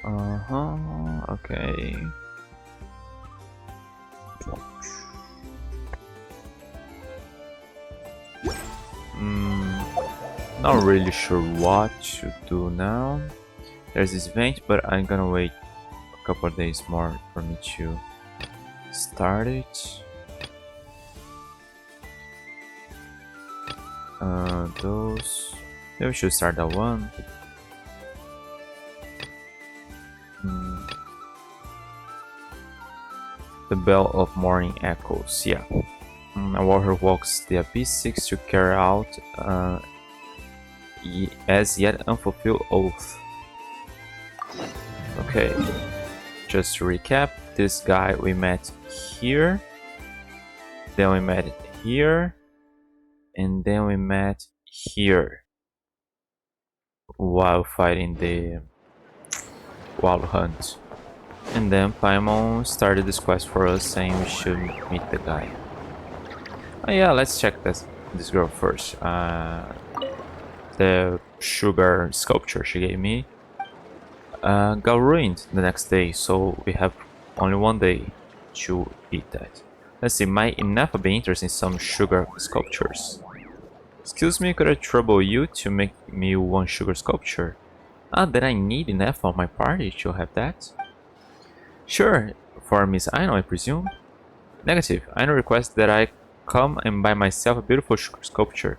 Okay. Not really sure what to do now. There's this event, but I'm gonna wait a couple of days more for me to start it. Those. Maybe we should start that one. The Bell of Mourning Echoes, yeah. A warrior walks the Abyss seeks to carry out as yet unfulfilled oath. Okay, just to recap, this guy we met here, then we met here, and then we met here while fighting the wild hunt. And then Paimon started this quest for us saying we should meet the guy. Oh yeah, let's check this girl first. The sugar sculpture she gave me got ruined the next day, so we have only one day to eat that. Let's see, might Ineffa be interested in some sugar sculptures? Excuse me, could I trouble you to make me one sugar sculpture? That I need Ineffa on my party to have that? Sure, for Miss Aino, I presume? Negative, Aino requests that I come and buy myself a beautiful sugar sculpture.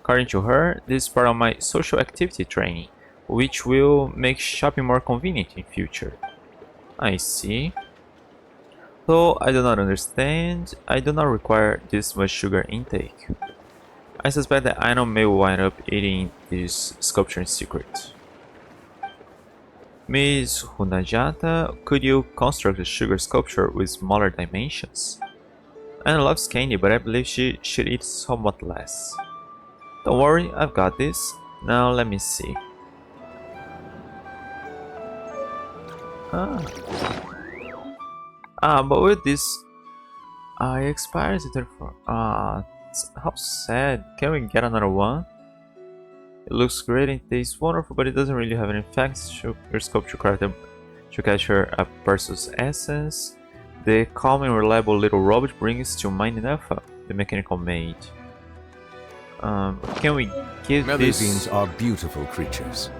According to her, this is part of my social activity training, which will make shopping more convenient in future. I see. Though I do not understand, I do not require this much sugar intake. I suspect that Aino may wind up eating this sculpture in secret. Miss Hunajata, could you construct a sugar sculpture with smaller dimensions? Aino loves candy, but I believe she should eat somewhat less. Don't worry, I've got this. Now let me see. But with this, it expires in 34. How sad. Can we get another one? It looks great and tastes wonderful, but it doesn't really have any effects. Your sculpture character to capture a person's essence. The calm and reliable little robot brings to mind Ineffa, the mechanical maid. Can we give Melusines this? are beautiful creatures.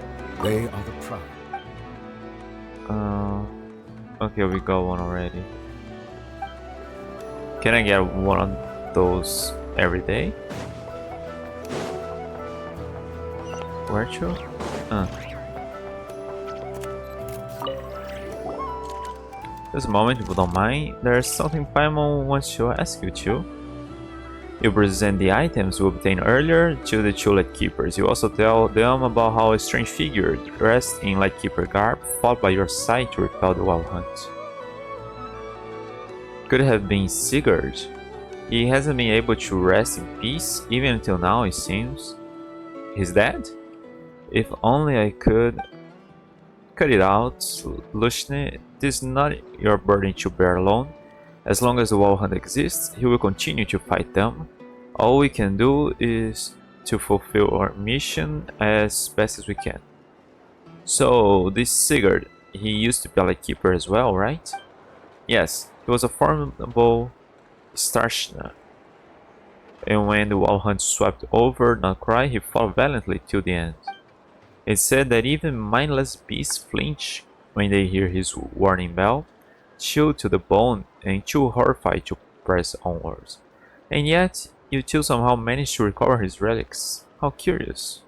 They are the pride. Okay, we got one already. Can I get one of those every day? Where to? Just a moment, if you don't mind. There's something Paimon wants to ask you too. You present the items we obtained earlier to the two Lightkeepers. You also tell them about how a strange figure dressed in Lightkeeper garb fought by your side to repel the wild hunt. Could it have been Sigurd? He hasn't been able to rest in peace, even until now it seems. He's dead? If only I could... Cut it out, Lushne. This is not your burden to bear alone. As long as the wild hunt exists, he will continue to fight them. All we can do is to fulfill our mission as best as we can. So, this Sigurd, he used to be a Lightkeeper as well, right? Yes, he was a formidable Starshna. And when the wild hunt swept over nod-krai, he fought valiantly till the end. It's said that even mindless beasts flinch when they hear his warning bell, chilled to the bone and too horrified to press onwards. And yet, you two somehow managed to recover his relics. How curious.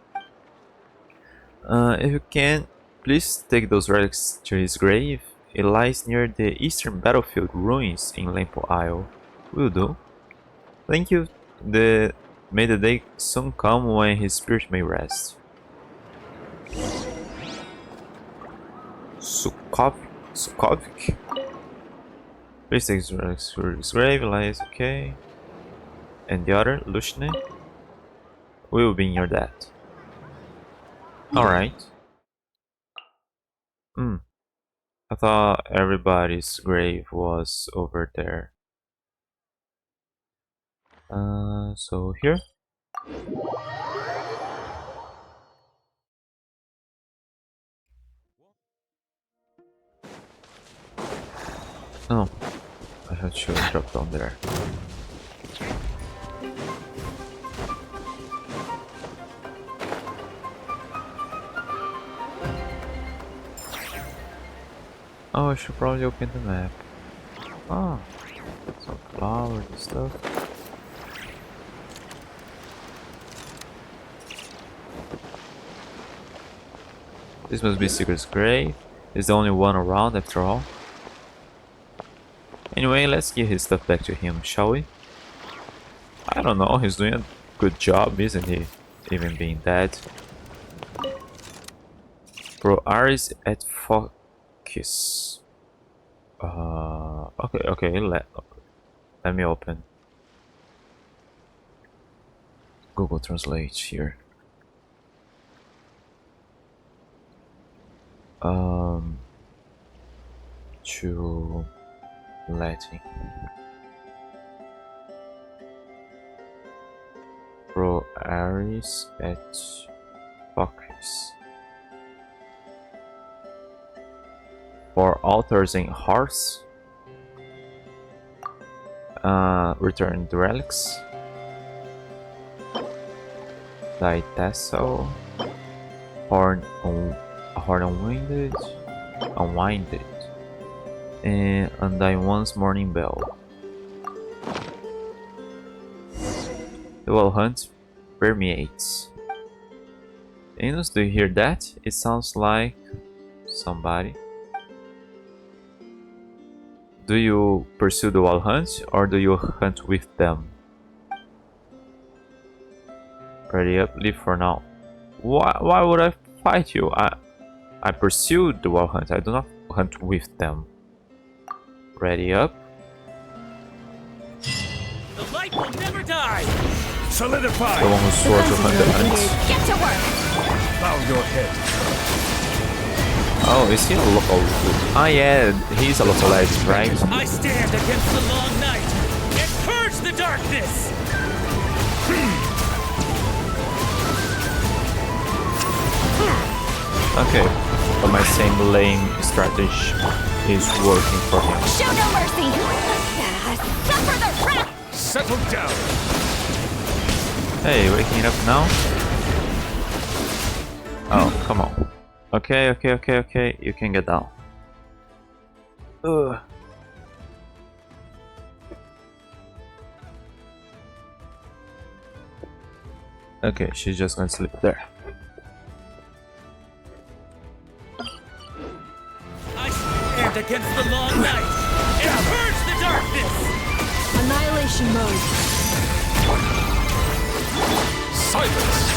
If you can, please take those relics to his grave. It lies near the eastern battlefield ruins in Lempo Isle. Will do. Thank you. May the day soon come when his spirit may rest. Sukovik. Please take his relics to his grave. Lies okay. And the other, Lushne, will be near that. Alright. I thought everybody's grave was over there. So here. Oh, I had to drop down there. Oh, I should probably open the map. Oh, some flowers and stuff. This must be Secret's grave. He's the only one around after all. Anyway, let's give his stuff back to him, shall we? I don't know, he's doing a good job, isn't he? Even being dead. Bro, Aris at focus. Okay, let me open. Google Translate here. To Latin. Pro Aris et Focus. For altars in hearts. Return the relics. Thy tassel. Horn unwinded. And Undying One's Morning Bell. The Well Hunt permeates. Enos, do you hear that? It sounds like somebody. Do you pursue the Wild Hunt or do you hunt with them? Ready up, leave for now. Why would I fight you? I pursue the Wild Hunt, I do not hunt with them. Ready up. The light will never die. Solidify! The one who soars to hunt the hunt. Get to work! Bow your head. Oh, is he a local? Ah, yeah, he's a local legend, right? I stand against the long night and purge the darkness. Okay, but my same lame strategy is working for him. Show no mercy! Suffer the wrath! Settle down! Hey, waking up now? Oh, come on. Okay, you can get down. Ugh. Okay, she's just gonna sleep there. I stand against the long night and purge the darkness. Annihilation mode. Silence!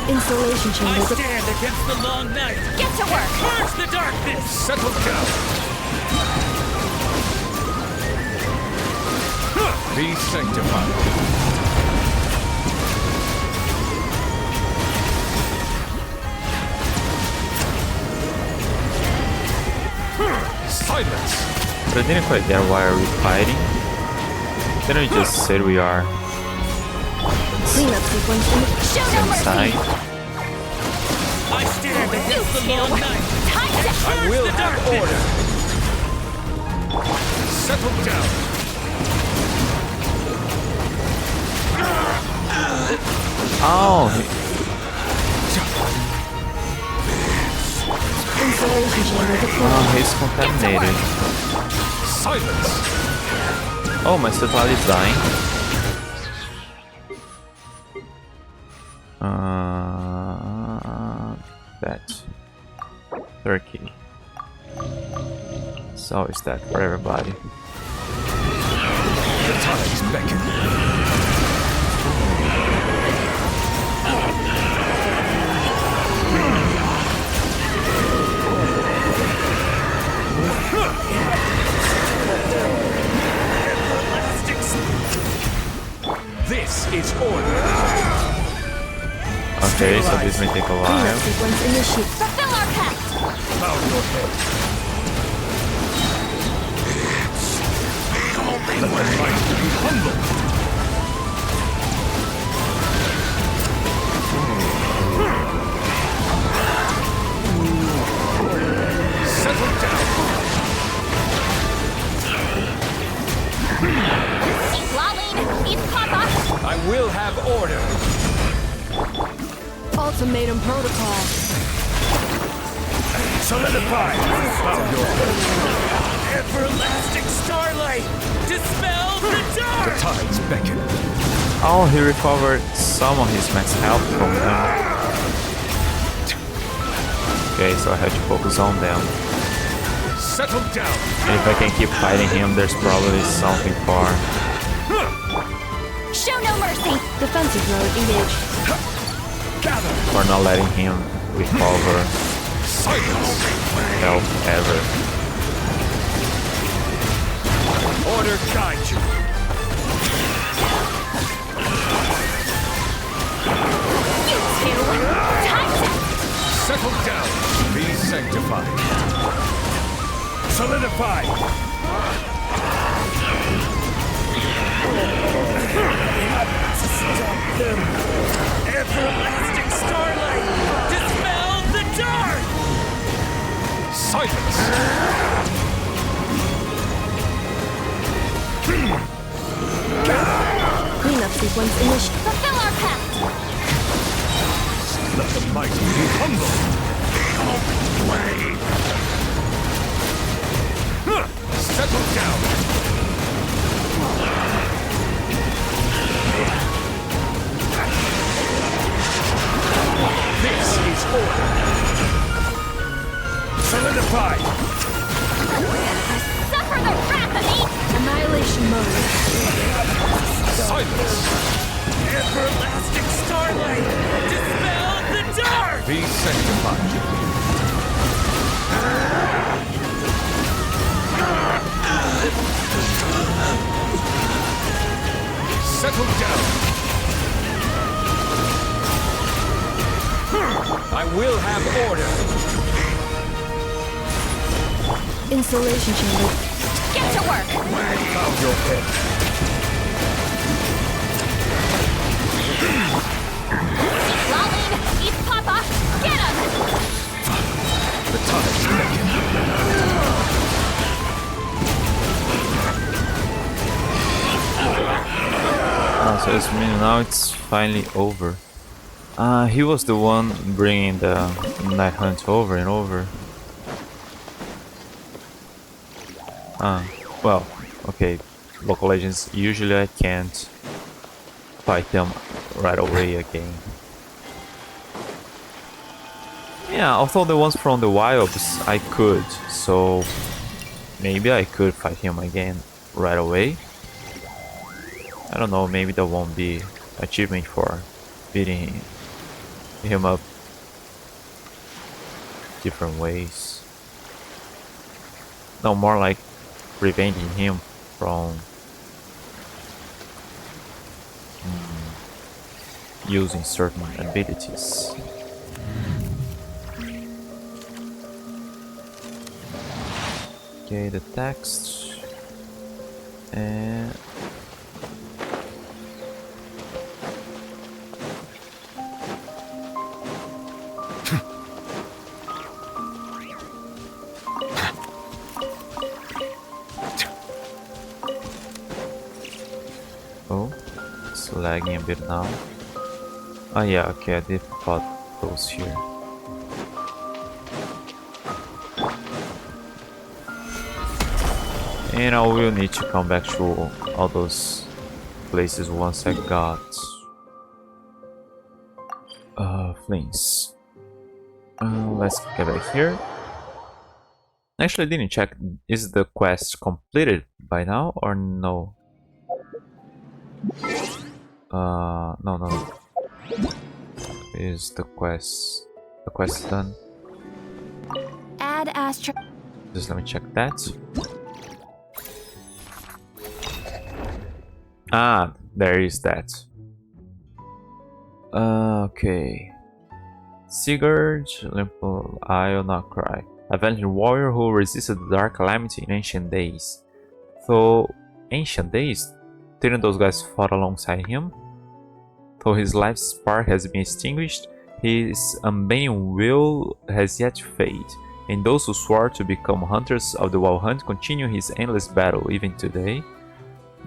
Installation I chamber. stand against the long night Get to work! purge the darkness. Settle down! Be sanctified. Silence! But I didn't quite get why are we fighting. Then we just said we are Cleanup sequence. Show no mercy! inside. I stand against the long night Time to and purge Will the have darkness. order. Settle down. Oh, Installation chamber deployed. oh, he's contaminated. Silence! Oh, my Citadel is dying. That. Turkey. So is that for everybody. The time is beckoning. This is order. Okay, so this may take a Cleanup while. sequence initiate. Fulfill our pact! Bow your head. Let the light be humble. Settle down. He's lolling. He's Papa. I will have order. Ultimatum protocol. Solidify. Bow your head. Everlasting starlight! Dispel the The dark! tides beckon. Oh, he recovered some of his max health from them. Okay, so I have to focus on them. Settle down. And if I can keep fighting him, there's probably something far. Show no mercy. Defensive mode engaged. Gather. For not letting him recover Silence. health ever. Order guide you. You two. Time to Settle down. Be sanctified. Solidify. Stop them! Everlasting starlight! Dispel the dark! Silence. Cleanup sequence initiated. fulfill our pact. Let the mighty be humble. Settle down. This is order. Solidify. Suffer the wrath of me. Annihilation mode. Silence. Everlasting starlight! Dispel the dark! Be sanctified. Settle down. I will have order. Insulation chamber. Get to work. Bow your head. Lolling. He's Papa. Get him. The tides beckon. So it's meaning now it's finally over. He was the one bringing the night hunt over and over. Well, okay, local legends, usually I can't fight them right away again. Yeah, although the ones from the wilds I could, so maybe I could fight him again right away. I don't know, maybe there won't be achievement for beating him up different ways. No, more like preventing him from using certain abilities. Okay, the text and oh, it's lagging a bit now. Oh yeah, okay, I did put those here. And I will need to come back to all those places once I got Flins. Let's get back here. Actually, I didn't check. Is the quest completed by now or no? No. Is the quest done? Add Astra. Just let me check that. Ah, there is that. Okay. Sigurd, Limpo, I'll not cry. A valiant warrior who resisted the dark calamity in ancient days. So, ancient days? Didn't those guys fought alongside him? Though his life's spark has been extinguished, His unbending will has yet to fade, and those who swore to become hunters of the Wild Hunt continue his endless battle even today.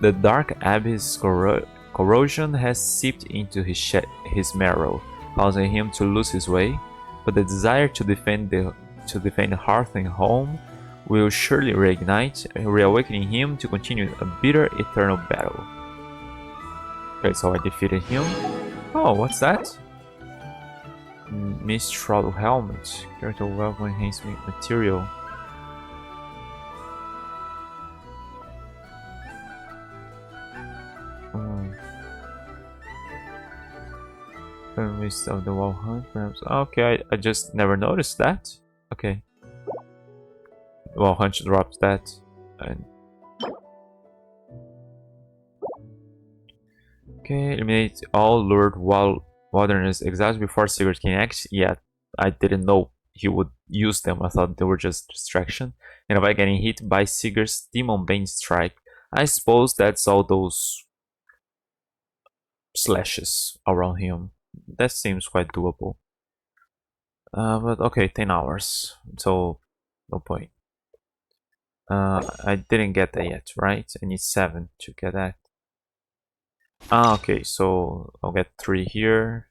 The dark abyss corrosion has seeped into his marrow, causing him to lose his way, but the desire to defend hearth and home will surely reignite, reawakening him to continue a bitter eternal battle. Okay, so I defeated him. Oh, what's that? Mistral helmet. Character weapon enhancement material. Mist of the Wild Hunt, perhaps. Okay, I just never noticed that. Okay. Wild Hunt drops that. And okay, eliminate all lured wilderness exiles before Sigurd can act. Yeah, I didn't know he would use them. I thought they were just distraction. And by getting hit by Sigurd's Demon Bane strike, I suppose that's all those slashes around him. That seems quite doable. But okay, 10 hours. So, no point. I didn't get that yet, right? I need 7 to get that. Okay, so I'll get 3 here,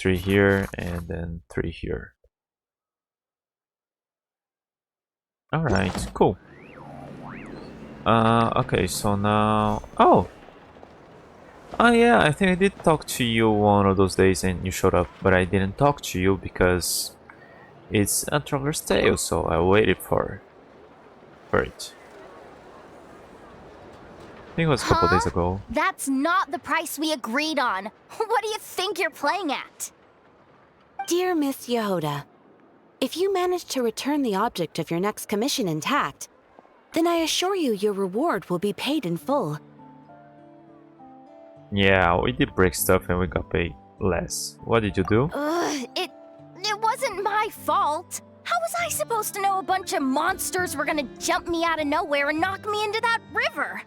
3 here, and then 3 here. Alright, cool. Okay, so now... Oh! Oh yeah, I think I did talk to you one of those days and you showed up, but I didn't talk to you because it's a traveler's tale, so I waited for it. I think it was a couple days ago. That's not the price we agreed on. What do you think you're playing at? Dear Miss Jahoda, if you manage to return the object of your next commission intact, then I assure you your reward will be paid in full. Yeah, we did break stuff and we got paid less. What did you do? It wasn't my fault. How was I supposed to know a bunch of monsters were gonna jump me out of nowhere and knock me into that river?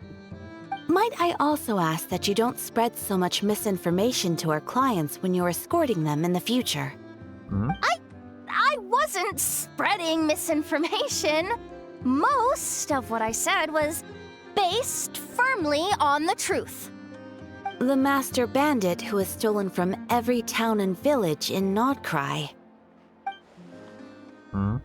Might I also ask that you don't spread so much misinformation to our clients when you're escorting them in the future? Hmm? I wasn't spreading misinformation. Most of what I said was based firmly on the truth. The master bandit who has stolen from every town and village in Nod-krai. Hmm?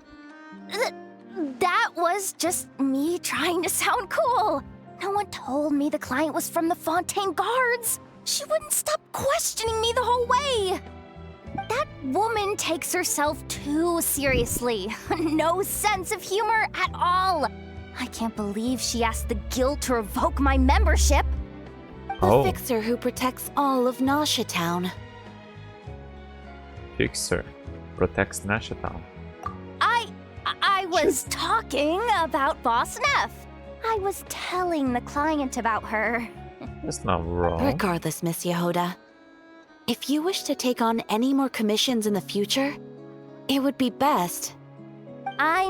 That was just me trying to sound cool. No one told me the client was from the Fontaine Guards. She wouldn't stop questioning me the whole way. That woman takes herself too seriously. No sense of humor at all. I can't believe she asked the guild to revoke my membership. The fixer who protects all of Nasha Town. Fixer protects Nasha Town. I was talking about Boss Neff. I was telling the client about her. That's not wrong. Regardless, Miss Jahoda, if you wish to take on any more commissions in the future, it would be best. I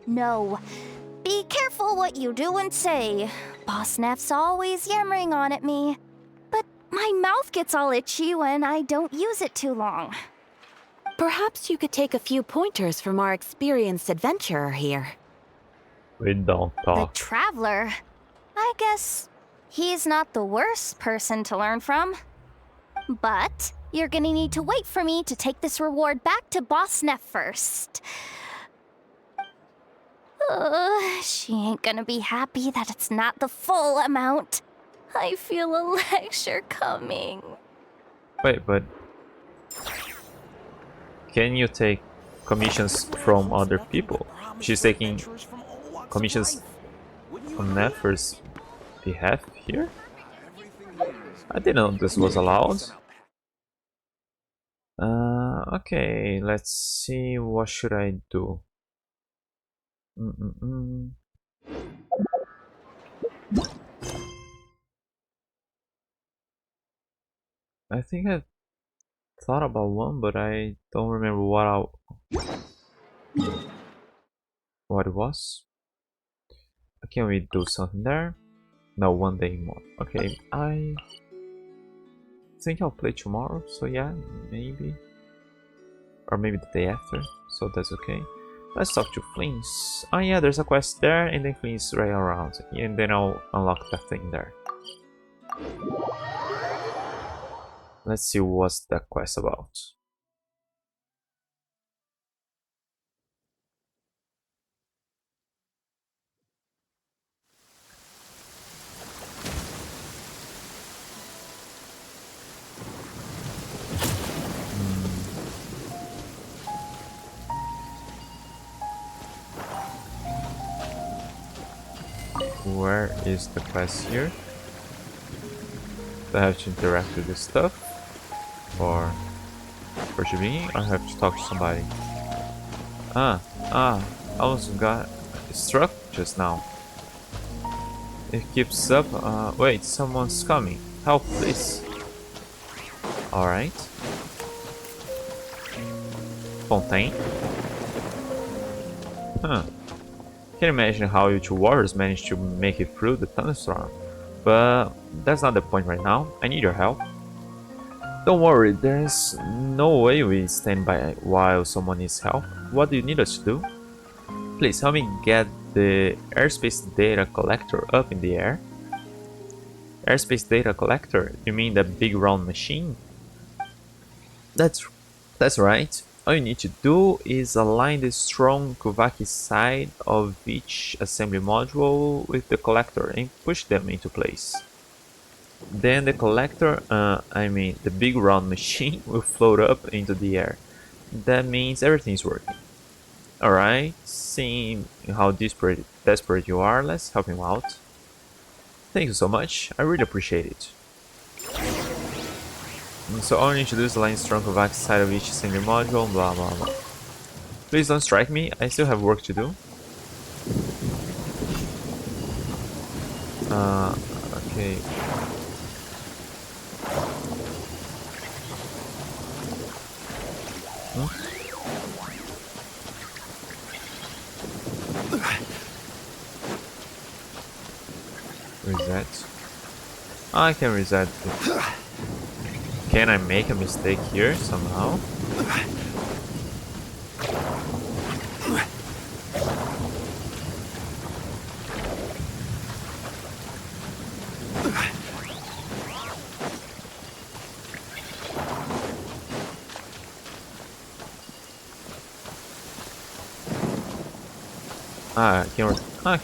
know. Be careful what you do and say. Boss Neff's always yammering on at me. But my mouth gets all itchy when I don't use it too long. Perhaps you could take a few pointers from our experienced adventurer here. We don't The talk. Traveler? I guess he's not the worst person to learn from. But you're gonna need to wait for me to take this reward back to Boss Neff first. She ain't gonna be happy that it's not the full amount. I feel a lecture coming. Wait, but can you take commissions from other people? She's taking commissions on Nefer's behalf here? I didn't know this was allowed. Okay, let's see, what should I do? I think I thought about one, but I don't remember what it was. Can we do something there? No, one day more. Okay, I think I'll play tomorrow, so yeah, maybe. Or maybe the day after, so that's okay. Let's talk to Flins. Oh yeah, there's a quest there, and then Flins right around. And then I'll unlock that thing there. Let's see what's that quest about. Where is the quest here? Do I have to interact with this stuff? Or for beginning, I have to talk to somebody. I almost got struck just now. It keeps up. Wait, someone's coming. Help, please. Alright. Fontaine. Can't imagine how you two warriors managed to make it through the thunderstorm. But that's not the point right now. I need your help. Don't worry, there's no way we stand by while someone needs help. What do you need us to do? Please help me get the airspace data collector up in the air. Airspace data collector? You mean the big round machine? That's right. All you need to do is align the strong Kuvaki side of each assembly module with the collector and push them into place. Then the collector, the big round machine will float up into the air. That means everything's working. Alright, seeing how desperate you are, let's help him out. Thank you so much, I really appreciate it. So all you need to do is align strong Kovacs side of each assembly module, blah blah blah. Please don't strike me, I still have work to do. Okay. Reset. I can reset it. Can I make a mistake here somehow?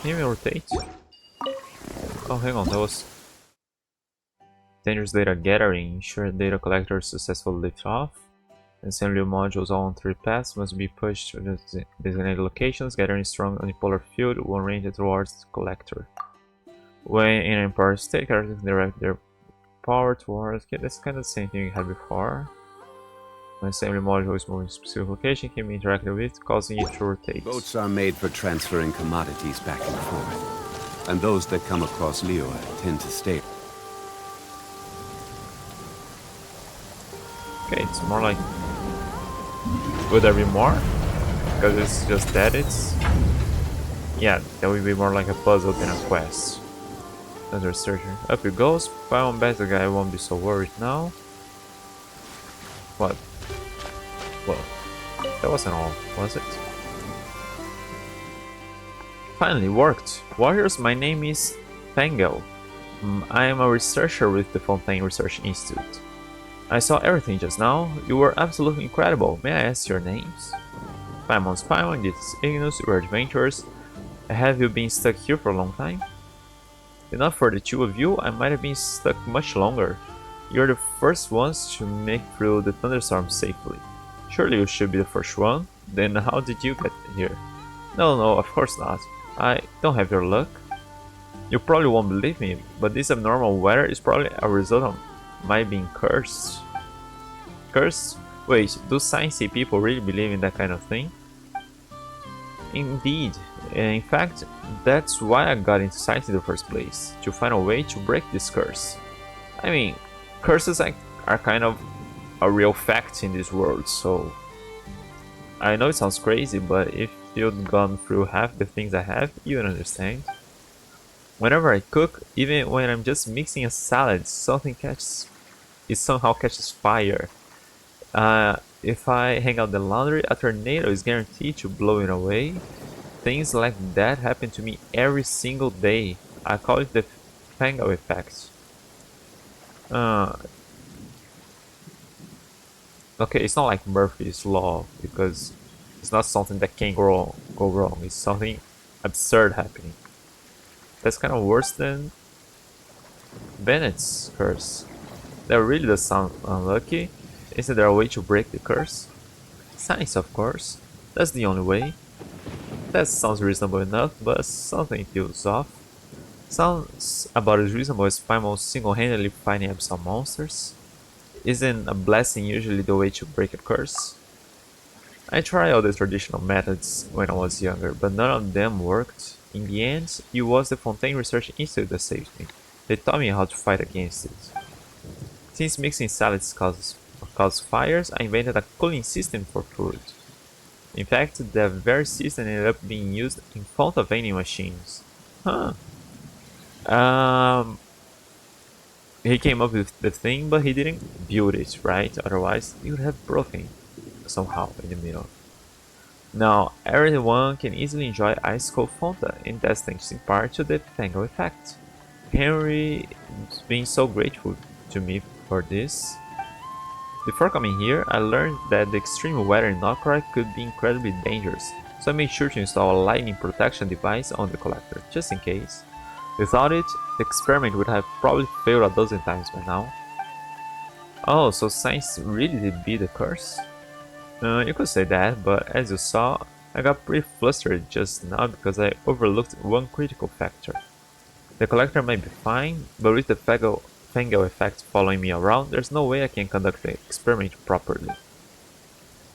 Can you rotate? Oh, hang on, that was dangerous data gathering. Ensure data collectors successfully lift off. Assembly modules all on 3 paths must be pushed to the designated locations, gathering strong unipolar field when oriented towards the collector. When in an empowered state, characters can direct their power towards. Okay, that's kind of the same thing we had before. When assembly module is moving to a specific location, can be interacted with, causing it to rotate. Boats are made for transferring commodities back and forth, and those that come across Liyue tend to stay. Okay, it's more like... Would there be more? Because it's just that it's... Yeah, that would be more like a puzzle than a quest. Another searcher. Up it goes. Buy one bet the guy won't be so worried now. What? Well, that wasn't all, was it? Finally worked! Warriors, my name is Fangel. I am a researcher with the Fontaine Research Institute. I saw everything just now. You were absolutely incredible. May I ask your names? Paimon Paimon, this is Ignis, you are adventurers. Have you been stuck here for a long time? Enough for the two of you, I might have been stuck much longer. You're the first ones to make through the thunderstorm safely. Surely you should be the first one. Then how did you get here? No, of course not. I don't have your luck. You probably won't believe me, but this abnormal weather is probably a result of my being cursed. Cursed? Wait, do sciencey people really believe in that kind of thing? Indeed. In fact, that's why I got into science in the first place, to find a way to break this curse. I mean, curses are kind of a real fact in this world, so... I know it sounds crazy, but if you'd gone through half the things I have, you'd understand. Whenever I cook, even when I'm just mixing a salad, it somehow catches fire. If I hang out the laundry, a tornado is guaranteed to blow it away. Things like that happen to me every single day. I call it the Fango effect. Uh, okay, it's not like Murphy's Law, because it's not something that can go wrong. It's something absurd happening. That's kind of worse than Bennett's curse. That really does sound unlucky. Isn't there a way to break the curse? Science, of course. That's the only way. That sounds reasonable enough, but something feels off. Sounds about as reasonable as Paimon single-handedly fighting some monsters. Isn't a blessing usually the way to break a curse? I tried all the traditional methods when I was younger, but none of them worked. In the end, it was the Fontaine Research Institute that saved me. They taught me how to fight against it. Since mixing salads causes fires, I invented a cooling system for food. In fact, that very system ended up being used in front of vending machines. Huh. He came up with the thing, but he didn't build it, right? Otherwise, it would have broken somehow in the middle. Now, everyone can easily enjoy ice cold Fanta, and that's thanks in part to the Fango effect. Henry is being so grateful to me for this. Before coming here, I learned that the extreme weather in nod-krai could be incredibly dangerous, so I made sure to install a lightning protection device on the collector, just in case. Without it, the experiment would have probably failed a dozen times by now. Oh, so science really did beat the curse? You could say that, but as you saw, I got pretty flustered just now because I overlooked one critical factor. The collector might be fine, but with the Fango effect following me around, there's no way I can conduct the experiment properly.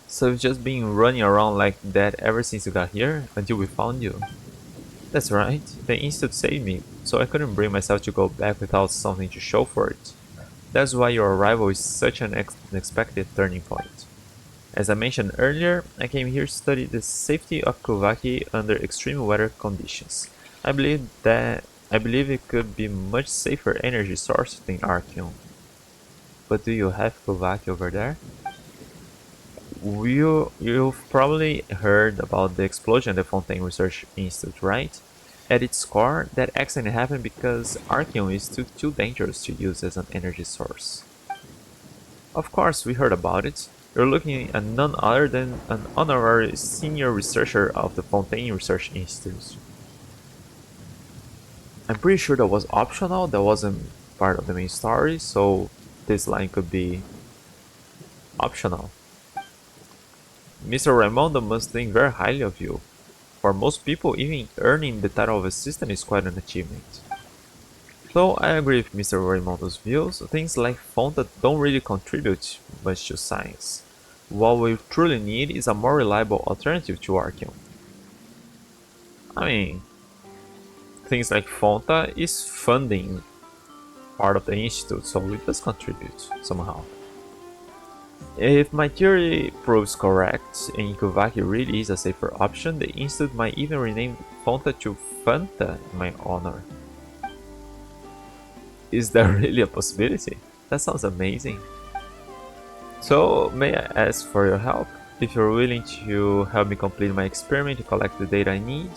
So you've just been running around like that ever since you got here, until we found you? That's right, the Institute saved me, so I couldn't bring myself to go back without something to show for it. That's why your arrival is such an unexpected turning point. As I mentioned earlier, I came here to study the safety of Kuvaki under extreme weather conditions. I believe it could be much safer energy source than Archeon. But do you have Kuvaki over there? You've probably heard about the explosion at the Fontaine Research Institute, right? At its core, that accident happened because Archeon is too dangerous to use as an energy source. Of course, we heard about it. You're looking at none other than an honorary senior researcher of the Fontaine Research Institute. I'm pretty sure that was optional, that wasn't part of the main story, so this line could be optional. Mr. Raimondo must think very highly of you. For most people, even earning the title of assistant is quite an achievement. Though I agree with Mr. Raimondo's views, things like Fonta don't really contribute much to science. What we truly need is a more reliable alternative to Archeon. I mean, things like Fonta is funding part of the institute, so it does contribute somehow. If my theory proves correct, and Kuvaki really is a safer option, the institute might even rename Fonta to Fanta in my honor. Is that really a possibility? That sounds amazing. So, may I ask for your help? If you're willing to help me complete my experiment to collect the data I need,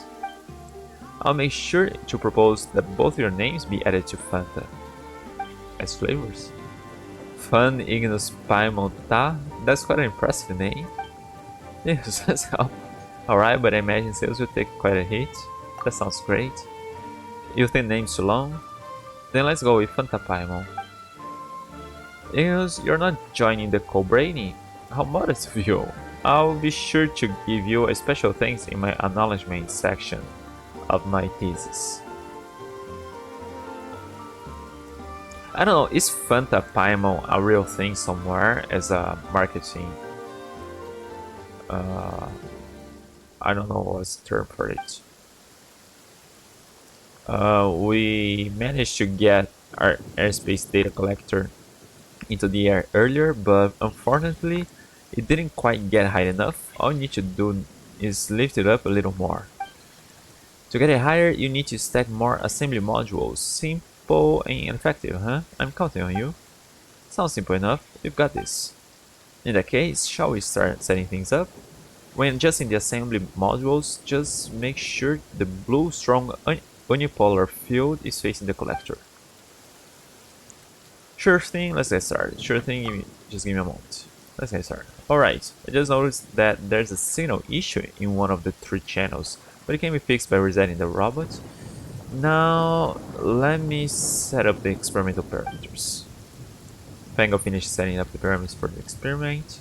I'll make sure to propose that both your names be added to Fanta as flavors. Fun Ignis Paimon Ta? That's quite an impressive name. Yes, let's help. Alright, but I imagine sales will take quite a hit. That sounds great. You think name's too long? Then let's go with Fanta Paimon. Ignis, you're not joining the co-brainy. How modest of you. I'll be sure to give you a special thanks in my acknowledgement section of my thesis. I don't know, is Fanta Paimon a real thing somewhere as a marketing? I don't know what's the term for it. We managed to get our airspace data collector into the air earlier, but unfortunately it didn't quite get high enough. All you need to do is lift it up a little more. To get it higher, you need to stack more assembly modules. Simple and effective, huh? I'm counting on you. Sounds simple enough. You've got this. In that case, shall we start setting things up? When adjusting the assembly modules, just make sure the blue strong unipolar field is facing the collector. Sure thing, let's get started. Sure thing, just give me a moment. Let's get started. Alright, I just noticed that there's a signal issue in one of the 3 channels, but it can be fixed by resetting the robot. Now, let me set up the experimental parameters. Fango finished setting up the parameters for the experiment.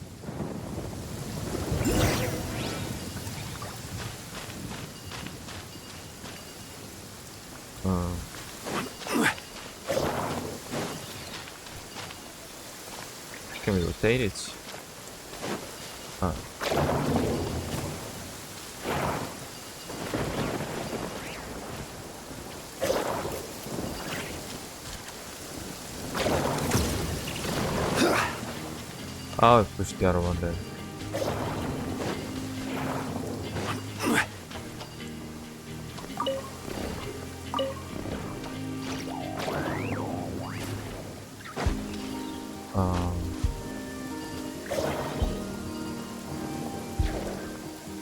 Can we rotate it? Oh, I pushed the other one there.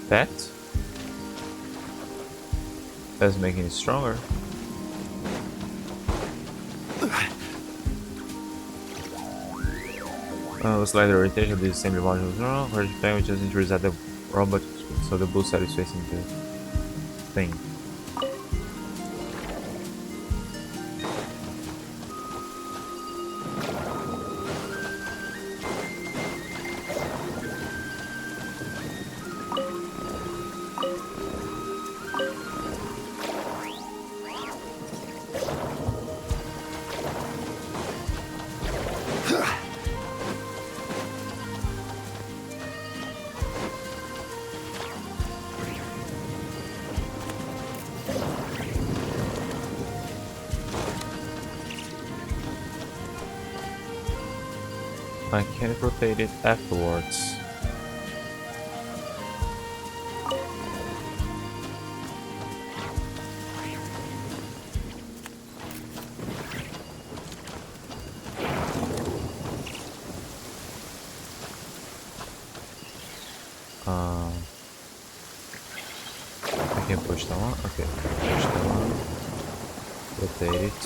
That doesn't make it stronger. Slight orientation of the assembly module is wrong. Or we just need to reset the robot so the blue side is facing the thing. I can't rotate it afterwards. I can push that one. Okay, push that one. Rotate it.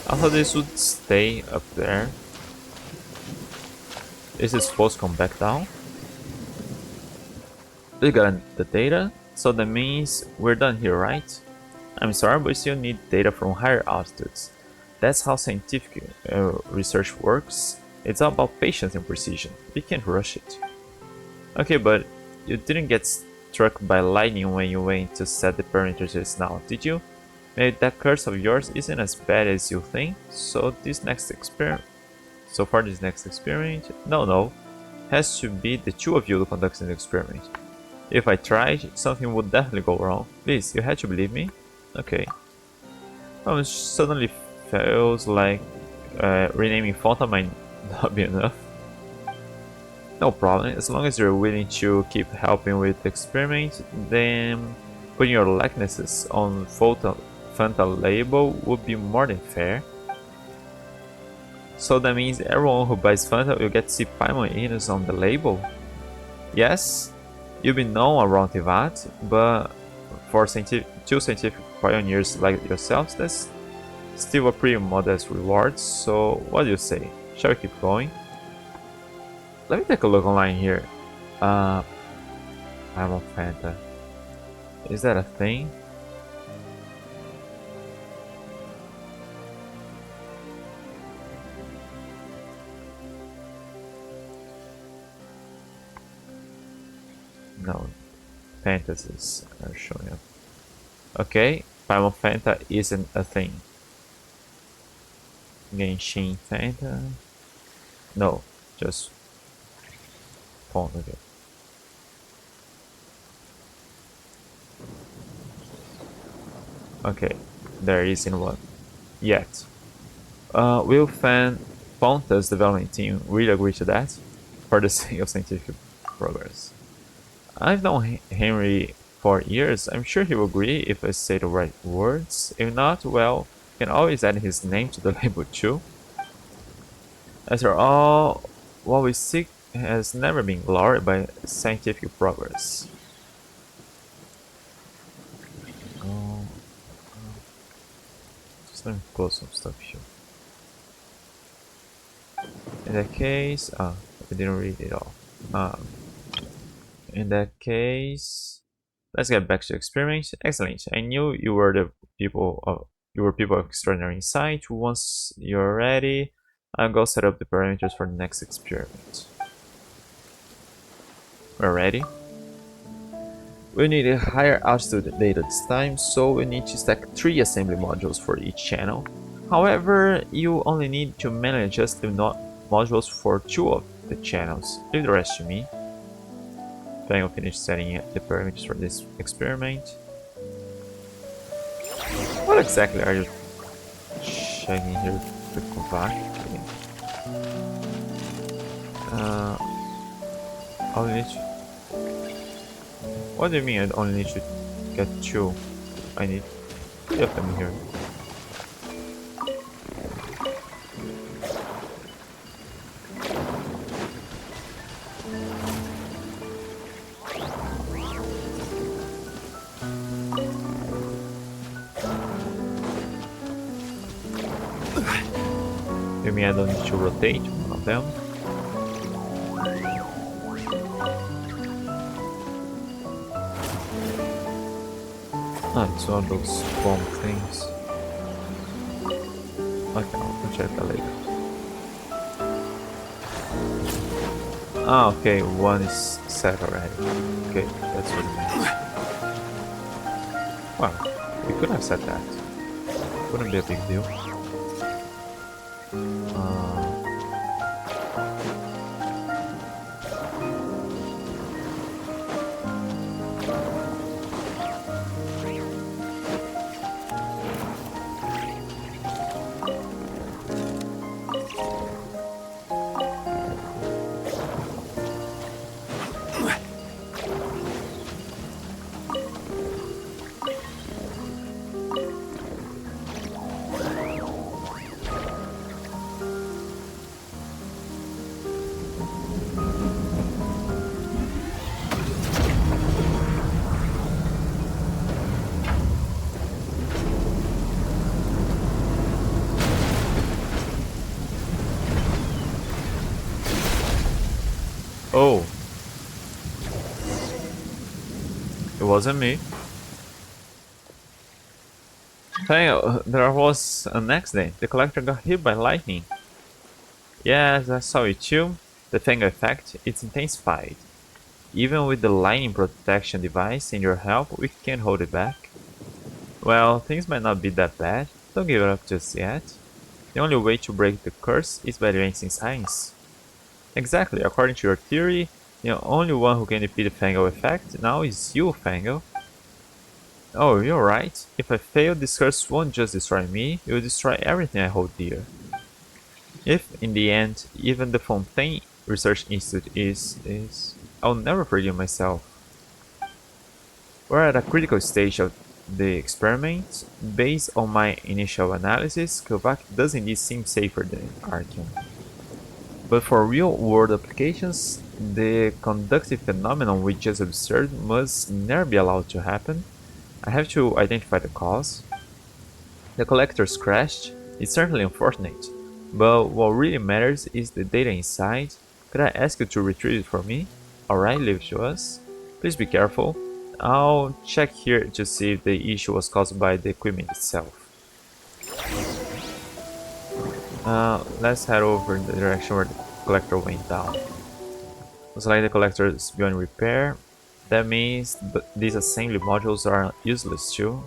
I thought this would stay up there. Is it supposed to come back down? We got the data, so that means we're done here, right? I'm sorry, but we still need data from higher altitudes. That's how scientific research works. It's all about patience and precision. We can't rush it. Okay, but you didn't get struck by lightning when you went to set the parameters just now, did you? Maybe that curse of yours isn't as bad as you think, so this next experiment... So far this next experiment... No. Has to be the 2 of you conducting the experiment. If I tried, something would definitely go wrong. Please, you had to believe me? Okay. Oh, it suddenly feels like renaming Fonta might not be enough. No problem, as long as you're willing to keep helping with the experiment, then putting your likenesses on Fanta label would be more than fair. So that means everyone who buys Fanta will get to see Paimon Inus on the label? Yes, you'll be known around Tivat, but for 2 scientific pioneers like yourselves, that's still a pretty modest reward, so what do you say? Shall we keep going? Let me take a look online here. I'm on Fanta. Is that a thing? No, fantasies are showing up. Okay, Primal Fanta isn't a thing. Genshin Fanta? No, just phone again. Okay, there isn't one yet. Will Fonta's development team really agree to that? For the sake of scientific progress. I've known Henry for years. I'm sure he will agree if I say the right words. If not, well, you can always add his name to the label too. After all, what we seek has never been glory by scientific progress. Oh, just let me close some stuff here. In that case, I didn't read it all. In that case, let's get back to the experiment. Excellent. I knew you were people of extraordinary insight. Once you're ready, I'll go set up the parameters for the next experiment. We're ready. We need a higher altitude data this time, so we need to stack 3 assembly modules for each channel. However, you only need to manually adjust the modules for 2 of the channels. Leave the rest to me. I'll finish setting the parameters for this experiment. What exactly are you checking here with Kovac? Only need to... What do you mean I only need to get 2? I need 3 of them here. You mean I don't need to rotate one of them? Ah, it's one of those bomb things. Okay, I'll check that later. Ah, okay, one is set already. Okay, that's what it means. Wow, we could have set that. Wouldn't be a big deal. Oh. It wasn't me. There was an accident. The collector got hit by lightning. Yes, I saw it too. The Fango effect, it's intensified. Even with the lightning protection device and your help, we can't hold it back. Well, things might not be that bad. Don't give it up just yet. The only way to break the curse is by advancing science. Exactly, according to your theory, the only one who can defeat the Fango effect now is you, Fango. Oh, you're right. If I fail, this curse won't just destroy me, it will destroy everything I hold dear. If, in the end, even the Fontaine Research Institute is... I'll never forgive myself. We're at a critical stage of the experiment. Based on my initial analysis, Kovac does indeed seem safer than Archeon. But for real-world applications, the conductive phenomenon we just observed must never be allowed to happen. I have to identify the cause. The collector's crashed. It's certainly unfortunate, but what really matters is the data inside. Could I ask you to retrieve it for me? Alright, leave it to us. Please be careful. I'll check here to see if the issue was caused by the equipment itself. Let's head over in the direction where the collector went down. Looks like the collector is beyond repair. That means these assembly modules are useless too.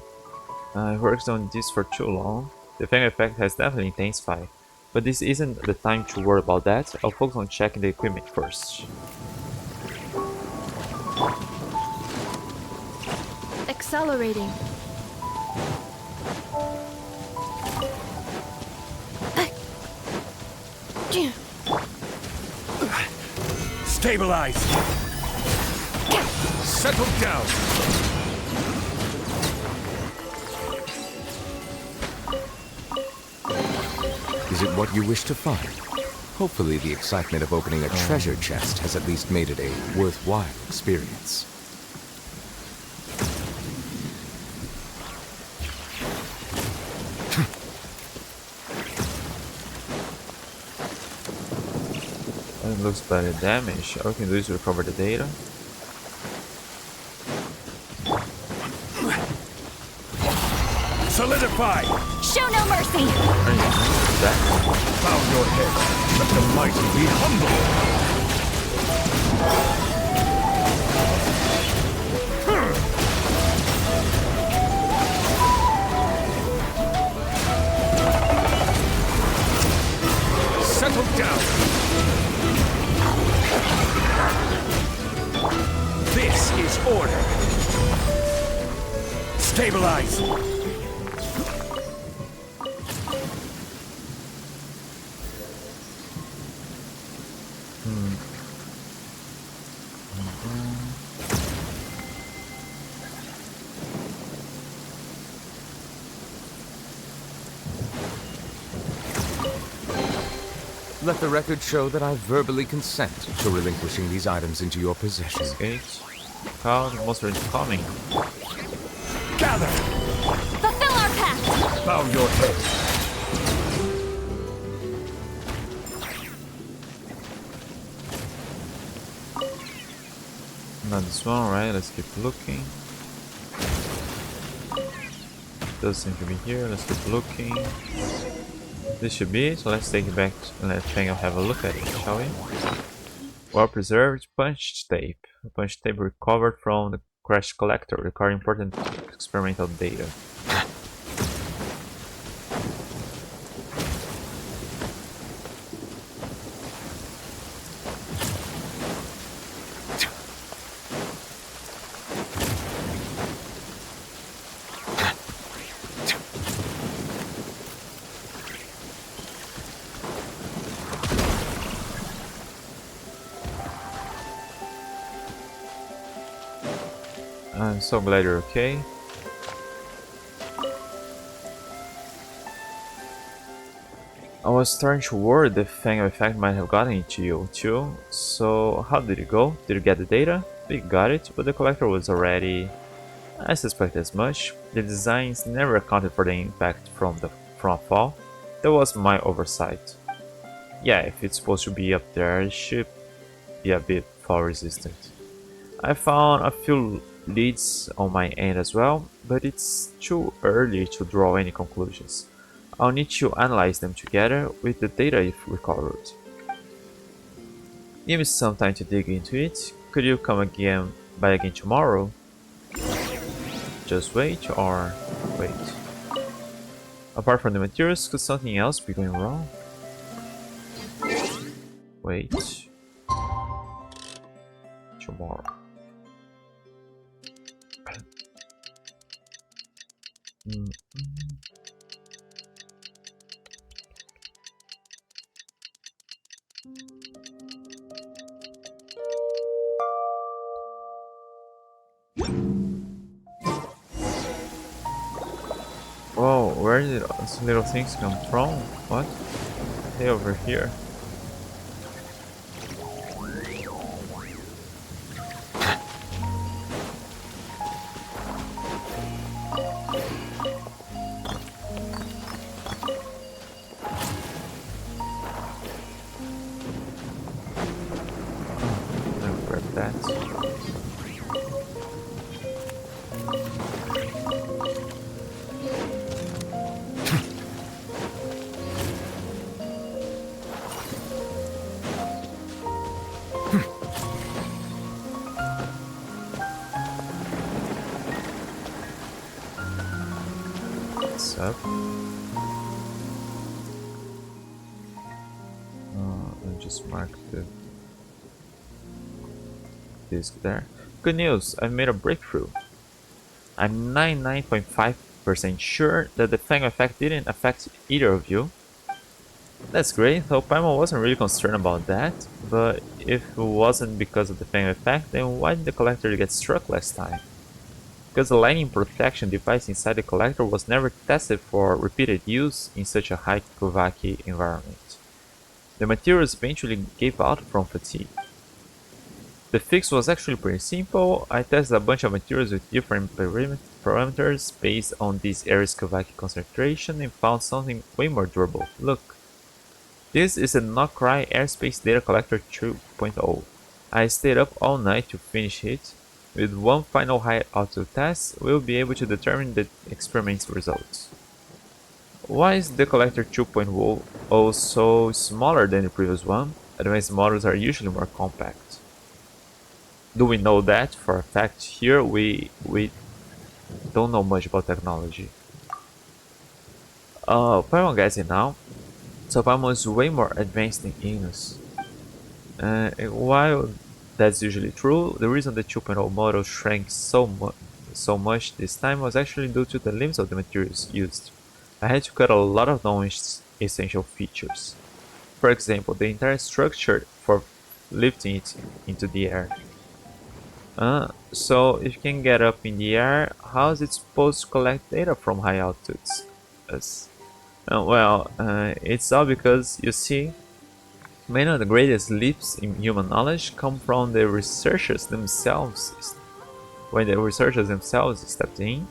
I worked on this for too long. The Fang effect has definitely intensified, but this isn't the time to worry about that. I'll focus on checking the equipment first. Accelerating. Stabilize! Settle down! Is it what you wish to find? Hopefully the excitement of opening a treasure chest has at least made it a worthwhile experience. It looks better damage. All we can do is recover the data. Solidify! Show no mercy! That Bow your head. Let the mighty be humble. Settle down. This is order. Stabilize. Let the record show that I verbally consent to relinquishing these items into your possession. gate. Cloud monster is coming. Gather! Fulfill our pact! Bow your head. Not this one, right? Let's keep looking. Doesn't seem to be here. Let's keep looking. This should be it, so let's take it back and let Fang have a look at it, shall we? Well preserved punch tape. A punch tape recovered from the crash collector, recording important experimental data. I'm so glad you're okay. I was starting to worry the Fang effect might have gotten into you too. So how did it go? Did you get the data? We got it, but the collector was already... I suspect as much. The designs never accounted for the impact from a fall. That was my oversight. Yeah, if it's supposed to be up there, it should be a bit fall resistant. I found a few leads on my end as well, but it's too early to draw any conclusions. I'll need to analyze them together with the data you've recovered. Give me some time to dig into it. Could you come by again tomorrow? Just wait or wait? Apart from the materials, could something else be going wrong? Wait. Tomorrow. Whoa, where did those little things come from? What? They over here. Up. I'll just mark the disc there. Good news, I've made a breakthrough. I'm 99.5% sure that the Fang effect didn't affect either of you. That's great, though Paimon wasn't really concerned about that, but if it wasn't because of the Fang effect, then why did the collector get struck last time? Because the lightning protection device inside the collector was never tested for repeated use in such a high Kuvaki environment. The materials eventually gave out from fatigue. The fix was actually pretty simple. I tested a bunch of materials with different parameters based on this area's Kuvaki concentration and found something way more durable. Look. This is a nod-krai Airspace Data Collector 2.0. I stayed up all night to finish it. With one final high altitude test, we'll be able to determine the experiment's results. Why is the Collector 2.0 so smaller than the previous one? Advanced models are usually more compact. Do we know that for a fact? Here we don't know much about technology. Paimon gets it now. So Paimon is way more advanced than Inus. While that's usually true, the reason the 2.0 model shrank so much this time was actually due to the limits of the materials used. I had to cut a lot of non-essential features. For example, the entire structure for lifting it into the air. So if you can get up in the air, how is it supposed to collect data from high altitudes? It's all because, you see, many of the greatest leaps in human knowledge come from the researchers themselves. When the researchers themselves stepped in,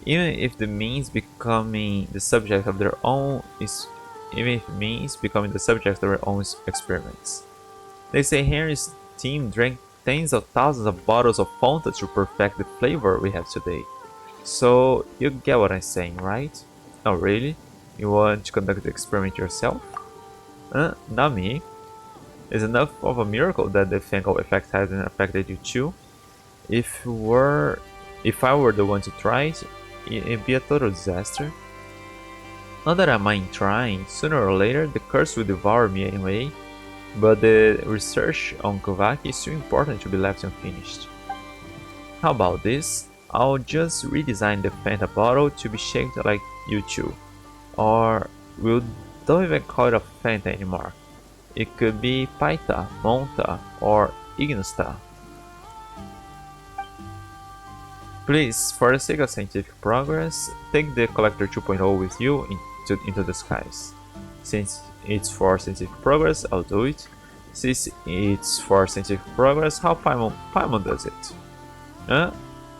even if the means becoming the subject of their own experiments. They say Henry's team drank tens of thousands of bottles of Fonta to perfect the flavor we have today. So you get what I'm saying, right? Oh really? You want to conduct the experiment yourself? Not me. It's enough of a miracle that the fungal effect hasn't affected you too. If I were the one to try it, it'd be a total disaster. Not that I mind trying, sooner or later the curse will devour me anyway, but the research on Kuvaki is too important to be left unfinished. How about this? I'll just redesign the Fanta bottle to be shaped like you two. Or we don't even call it a Fanta anymore. It could be Paita, Monta, or Ignusta. Please, for the sake of scientific progress, take the Collector 2.0 with you into the skies. Since it's for scientific progress, I'll do it. Since it's for scientific progress, how Paimon does it?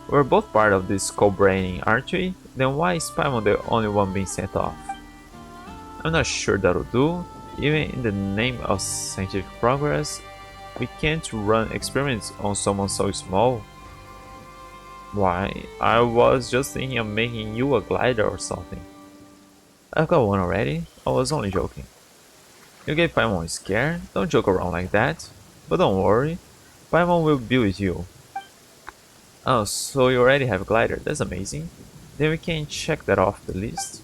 We're both part of this co-braining, aren't we? Then why is Paimon the only one being sent off? I'm not sure that'll do. Even in the name of scientific progress, we can't run experiments on someone so small. Why, I was just thinking of making you a glider or something. I've got one already, I was only joking. You gave Paimon a scare, don't joke around like that. But don't worry, Paimon will be with you. Oh, so you already have a glider, that's amazing. Then we can check that off the list.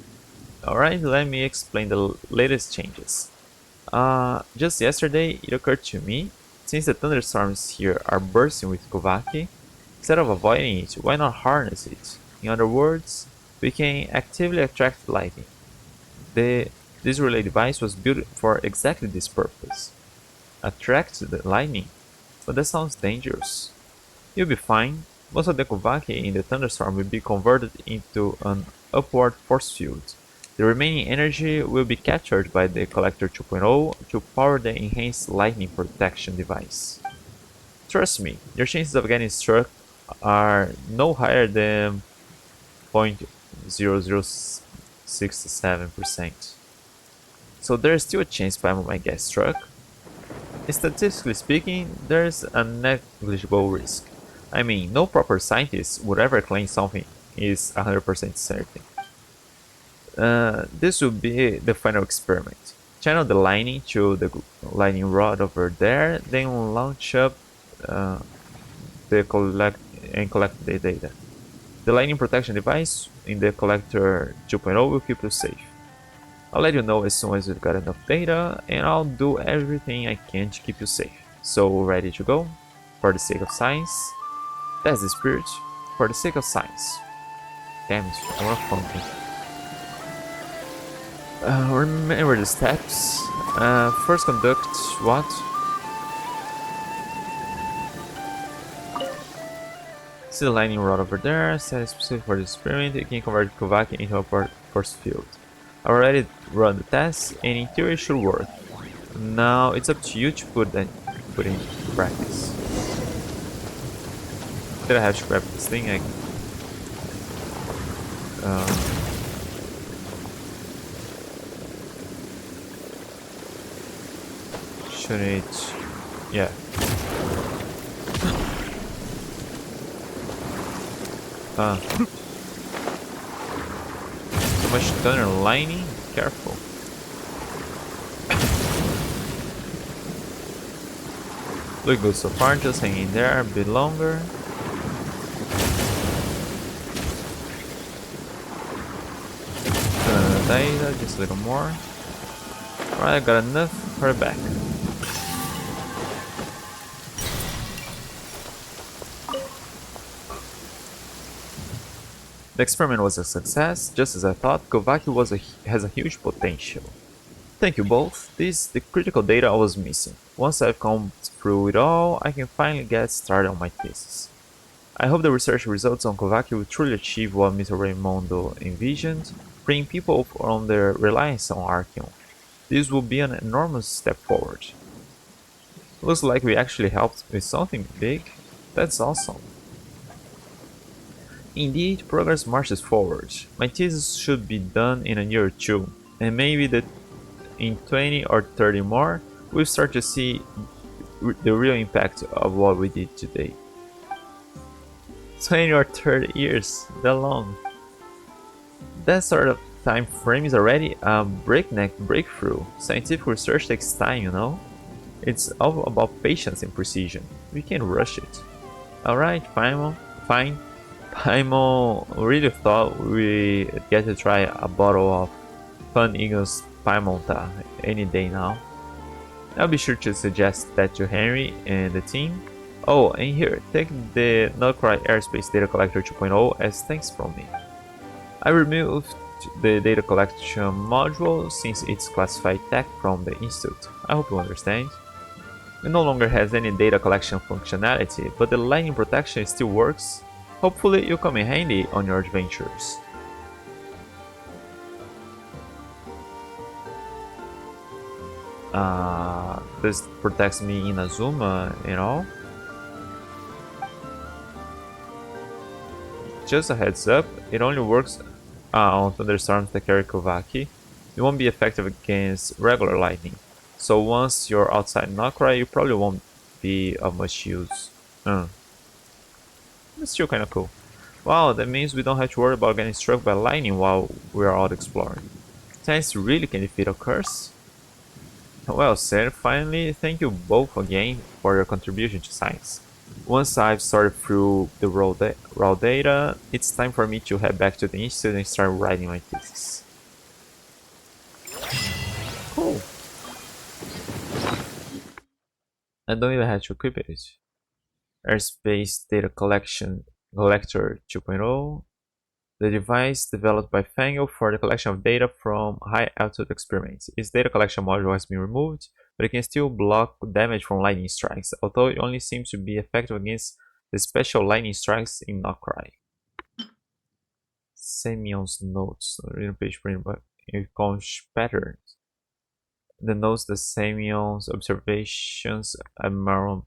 Alright, let me explain the latest changes. Just yesterday it occurred to me, since the thunderstorms here are bursting with Kuvaki, instead of avoiding it, why not harness it? In other words, we can actively attract lightning. This relay device was built for exactly this purpose. Attract the lightning? But that sounds dangerous. You'll be fine. Most of the Kuvaki in the thunderstorm will be converted into an upward force field. The remaining energy will be captured by the Collector 2.0 to power the enhanced lightning protection device. Trust me, your chances of getting struck are no higher than 0.0067%. So there's still a chance Paimon might get struck. Statistically speaking, there's a negligible risk. I mean, no proper scientist would ever claim something is 100% certain. This will be the final experiment. Channel the lightning to the lightning rod over there, then launch up collect the data. The lightning protection device in the Collector 2.0 will keep you safe. I'll let you know as soon as we've got enough data, and I'll do everything I can to keep you safe. So, ready to go? For the sake of science? That's the spirit. For the sake of science. Damn it, I want something. Remember the steps. First conduct what? See the lightning rod over there, set it specific for the experiment. You can convert Kovaki into a force field. I already run the test, and in theory it should work. Now it's up to you to put it in practice. Did I have to grab this thing? Should it? Yeah. So much thunder lightning. Careful. Look good so far. Just hang in there a bit longer. Data, just a little more. Alright, I got enough. Hurry back. The experiment was a success, just as I thought. Kovaki has a huge potential. Thank you both. This is the critical data I was missing. Once I've come through it all, I can finally get started on my thesis. I hope the research results on Kovaki will truly achieve what Mr. Raimondo envisioned, freeing people from their reliance on Archeon. This will be an enormous step forward. Looks like we actually helped with something big. That's awesome. Indeed, progress marches forward. My thesis should be done in a year or two, and maybe in 20 or 30 more, we'll start to see the real impact of what we did today. 20 or 30 years, that long. That sort of time frame is already a breakneck breakthrough. Scientific research takes time, you know? It's all about patience and precision. We can't rush it. Alright, fine. Paimon really thought we get to try a bottle of Fun Eagles Paimonta any day now. I'll be sure to suggest that to Henry and the team. Oh, and here, take the nod-krai Airspace Data Collector 2.0 as thanks from me. I removed the data collection module since it's classified tech from the Institute. I hope you understand. It no longer has any data collection functionality, but the lightning protection still works. Hopefully you'll come in handy on your adventures. This protects me in Azuma, you know? Just a heads up, it only works on thunderstorms that carry Kovaki. It won't be effective against regular lightning. So once you're outside nod-krai, you probably won't be of much use. It's still kinda cool. Wow, that means we don't have to worry about getting struck by lightning while we are out exploring. Science really can defeat a curse? Well said. Finally, thank you both again for your contribution to science. Once I've sorted through the raw data, it's time for me to head back to the Institute and start writing my thesis. Cool. I don't even have to equip it. Airspace Data Collector 2.0. The device developed by Fangio for the collection of data from high-altitude experiments. Its data collection module has been removed, but it can still block damage from lightning strikes, although it only seems to be effective against the special lightning strikes in nod-krai. Semyon's notes. Read page print, but it comes patterns. The notes the Semyon's observations at Maroon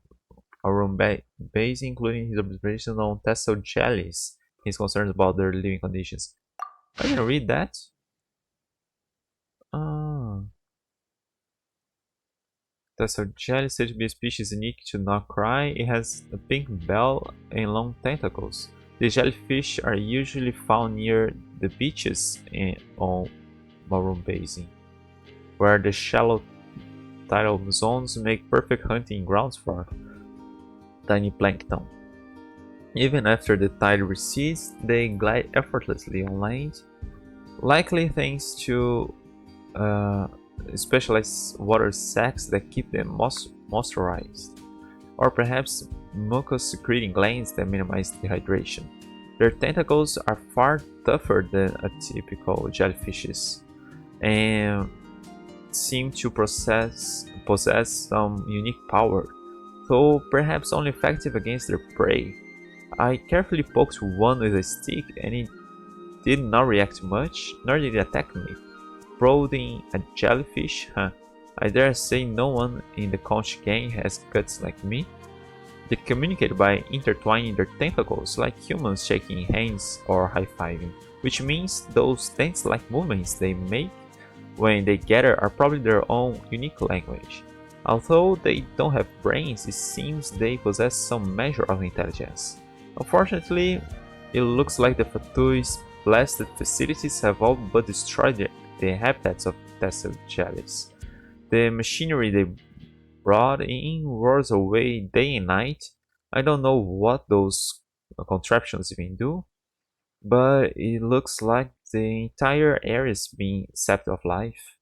base, including his observations on tassel jellies. His concerns about their living conditions. I didn't read that. Tassel jelly is said to be a species unique to nod-krai. It has a pink bell and long tentacles. The jellyfish are usually found near the beaches on Maroon Basin, where the shallow tidal zones make perfect hunting grounds for tiny plankton. Even after the tide recedes, they glide effortlessly on land, likely thanks to specialized water sacs that keep them moisturized, or perhaps mucus-secreting glands that minimize dehydration. Their tentacles are far tougher than a typical jellyfish's. and seem to possess some unique power, though perhaps only effective against their prey. I carefully poked one with a stick and it did not react much, nor did it attack me. Prodding a jellyfish? Huh. I dare say no one in the conch gang has guts like me. They communicate by intertwining their tentacles like humans shaking hands or high-fiving, which means those dance-like movements they make when they gather are probably their own unique language. Although they don't have brains, it seems they possess some measure of intelligence. Unfortunately, it looks like the Fatui's blasted facilities have all but destroyed the habitats of tested jellies. The machinery they brought in roars away day and night. I don't know what those contraptions even do, but it looks like the entire area is being sapped of life.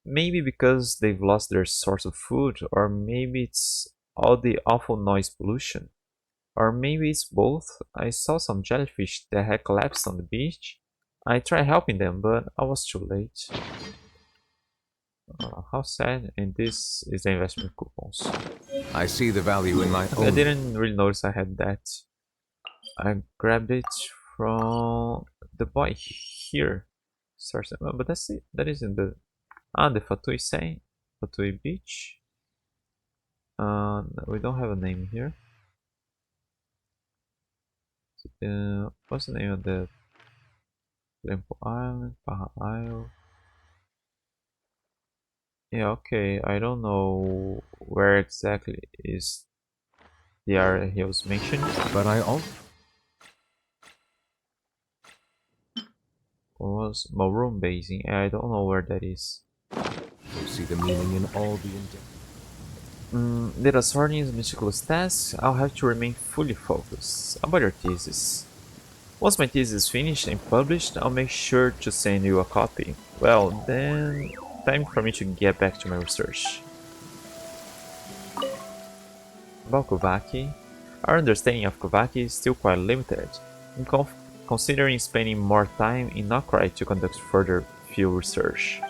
Maybe because they've lost their source of food, or maybe it's all the awful noise pollution. Or maybe it's both. I saw some jellyfish that had collapsed on the beach. I tried helping them, but I was too late. How sad, and this is the investment coupons. I see the value in my I own. didn't really notice I had that. I grabbed it from the boy here. But that's it. That isn't the... Ah, the Fatui Say. Fatui Beach. We don't have a name here. What's the name of the Temple Island? Paha Isle. Yeah, okay. I don't know where exactly is the area he was mentioning. But I all. Was Maroon Basin. I don't know where that is. You see the meaning in all the Data sorting is a meticulous task. I'll have to remain fully focused. About your thesis. Once my thesis is finished and published, I'll make sure to send you a copy. Well, then, time for me to get back to my research. About Kuvaki. Our understanding of Kuvaki is still quite limited. I'm considering spending more time in nod-krai to conduct further field research.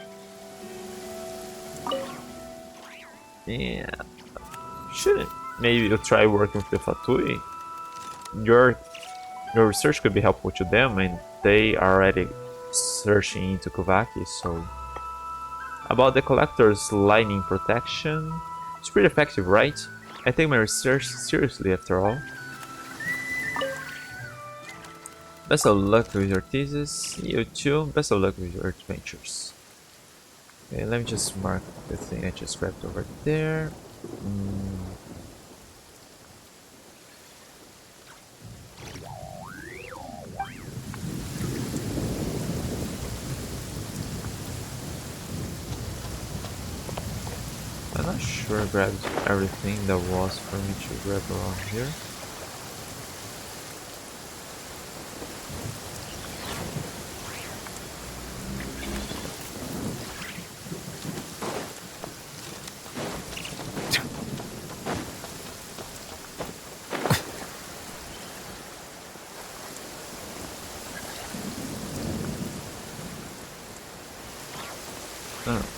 Yeah, shouldn't maybe you try working with the Fatui? Your research could be helpful to them, and they are already searching into Kuvaki. So, about the collector's lightning protection, it's pretty effective, right? I take my research seriously after all. Best of luck with your thesis. You too. Best of luck with your adventures. Okay, let me just mark the thing I just grabbed over there. I'm not sure I grabbed everything that was for me to grab around here.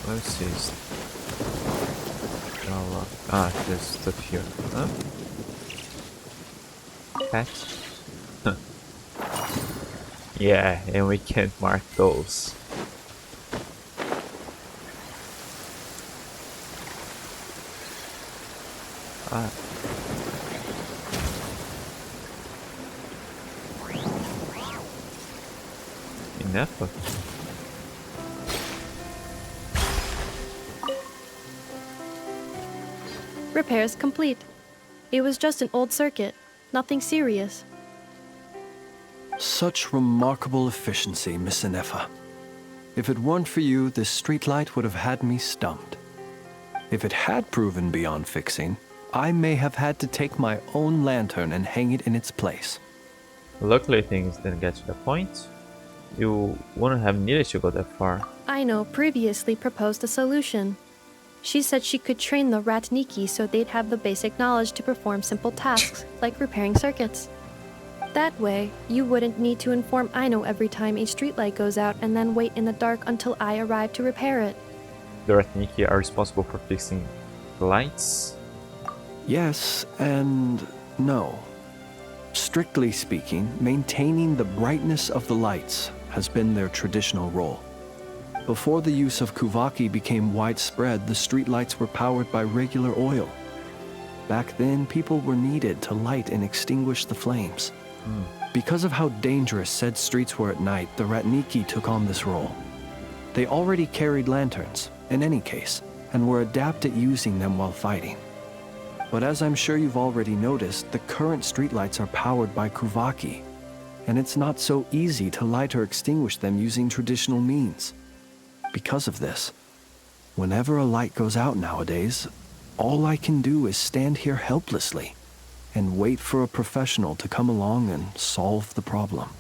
Let's see. There's stuff here. Huh? Pets? Yeah, and we can't mark those. Ineffa? Repairs complete. It was just an old circuit. Nothing serious. Such remarkable efficiency, Miss Ineffa. If it weren't for you, this streetlight would have had me stumped. If it had proven beyond fixing, I may have had to take my own lantern and hang it in its place. Luckily things didn't get to that point. You wouldn't have needed to go that far. Aino previously proposed a solution. She said she could train the rat Nikki so they'd have the basic knowledge to perform simple tasks, like repairing circuits. That way, you wouldn't need to inform Aino every time a streetlight goes out and then wait in the dark until I arrive to repair it. The Ratniki are responsible for fixing the lights? Yes and no. Strictly speaking, maintaining the brightness of the lights has been their traditional role. Before the use of kuvaki became widespread, the streetlights were powered by regular oil. Back then, people were needed to light and extinguish the flames. Because of how dangerous said streets were at night, the Ratniki took on this role. They already carried lanterns, in any case, and were adept at using them while fighting. But as I'm sure you've already noticed, the current streetlights are powered by kuvaki, and it's not so easy to light or extinguish them using traditional means. Because of this, whenever a light goes out nowadays, all I can do is stand here helplessly and wait for a professional to come along and solve the problem.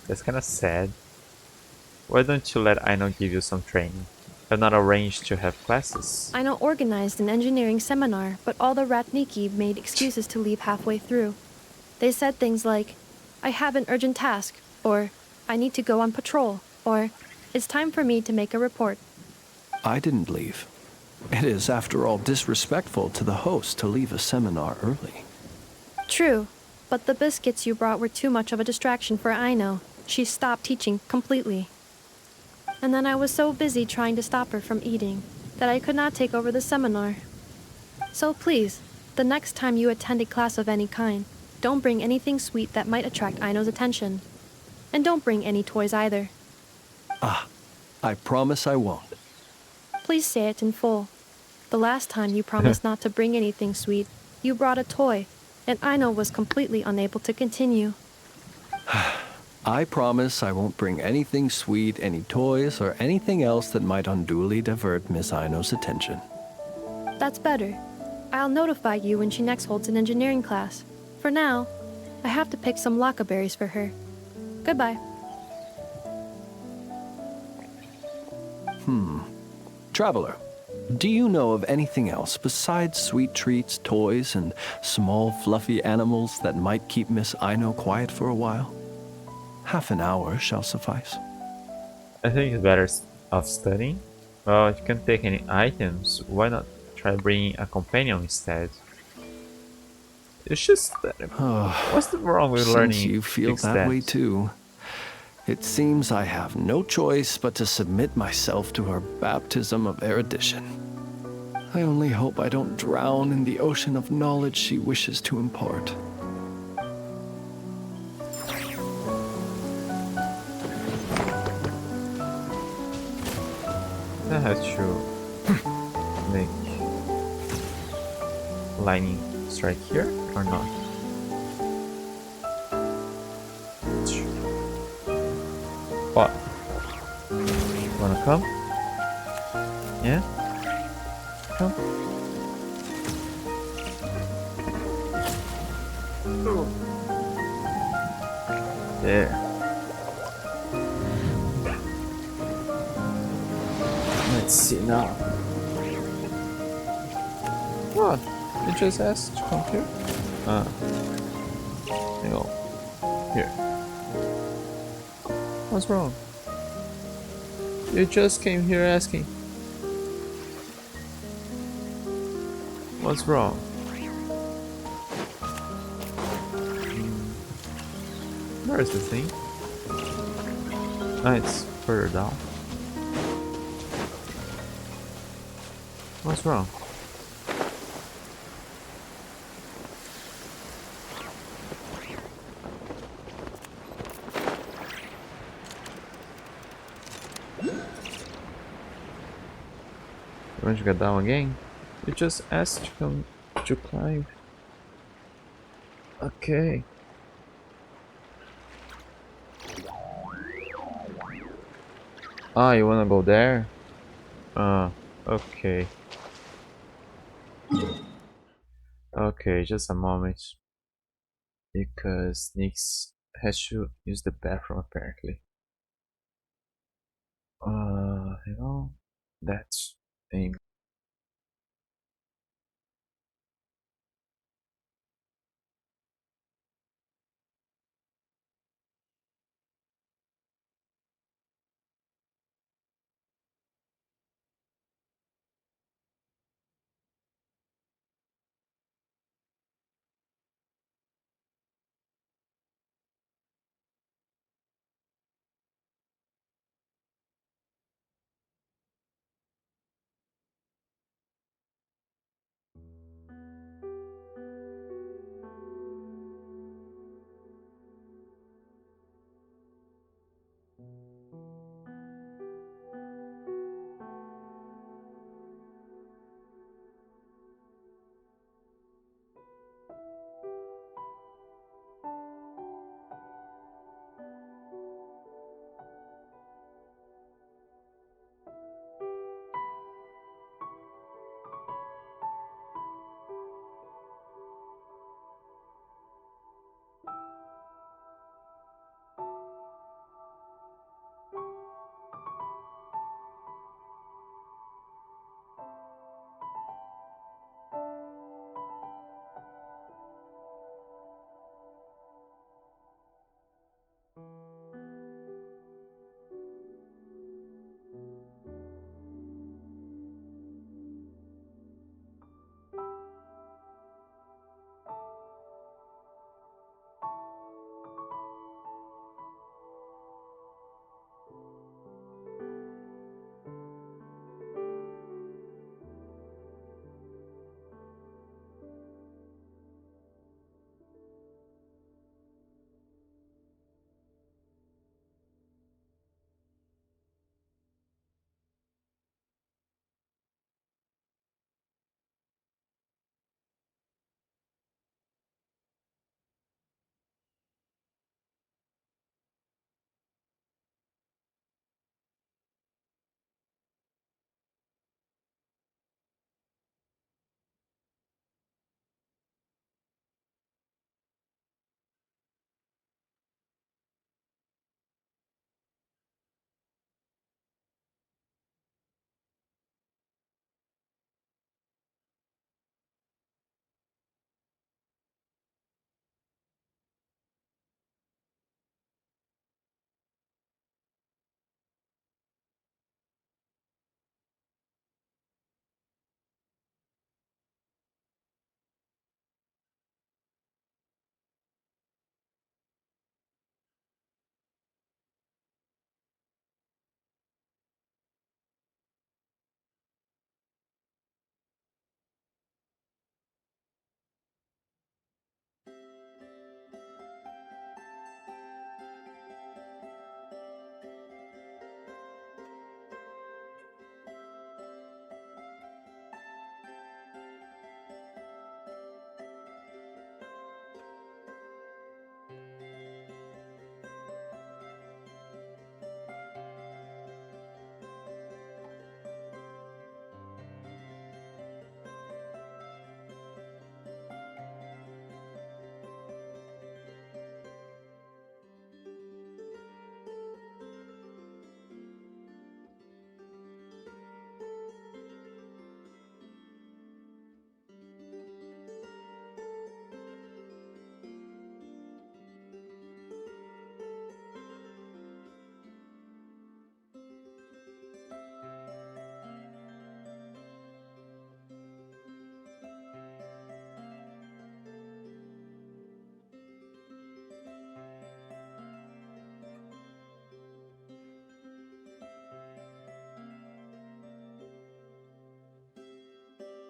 That's kinda sad. Why don't you let Aino give you some training? I've not arranged to have classes. Aino organized an engineering seminar, but all the Ratniki made excuses to leave halfway through. They said things like, I have an urgent task, or I need to go on patrol, or it's time for me to make a report. I didn't leave. It is, after all, disrespectful to the host to leave a seminar early. True, but the biscuits you brought were too much of a distraction for Aino. She stopped teaching completely. And then I was so busy trying to stop her from eating that I could not take over the seminar. So please, the next time you attend a class of any kind, don't bring anything sweet that might attract Aino's attention. And don't bring any toys either. I promise I won't. Please say it in full. The last time you promised not to bring anything sweet, you brought a toy, and Aino was completely unable to continue. I promise I won't bring anything sweet, any toys, or anything else that might unduly divert Miss Aino's attention. That's better. I'll notify you when she next holds an engineering class. For now, I have to pick some laka berries for her. Goodbye. Traveler, do you know of anything else besides sweet treats, toys, and small fluffy animals that might keep Miss Aino quiet for a while? Half an hour shall suffice. I think it's better off studying. Well, if you can't take any items, why not try bringing a companion instead? It's just that. What's the wrong with learning? Since you feel that way too, it seems I have no choice but to submit myself to her baptism of erudition. I only hope I don't drown in the ocean of knowledge she wishes to impart. I have to make lightning strike here or not? What? Wanna come? Yeah? Come. There. Let's see now. What? You just asked to come here? No. Here. What's wrong? You just came here asking. What's wrong? Where's the thing? Ah, it's further down. What's wrong? You want to get down again? You just asked to come to climb. Okay. Ah, you wanna go there? Okay. Okay, just a moment. Because Nix has to use the bathroom apparently. You know, that's thing.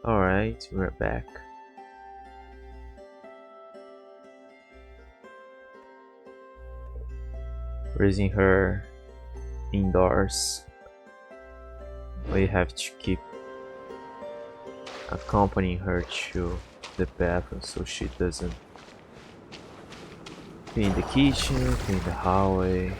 Alright, we're back. Raising her indoors. We have to keep accompanying her to the bathroom so she doesn't clean the kitchen, clean the hallway.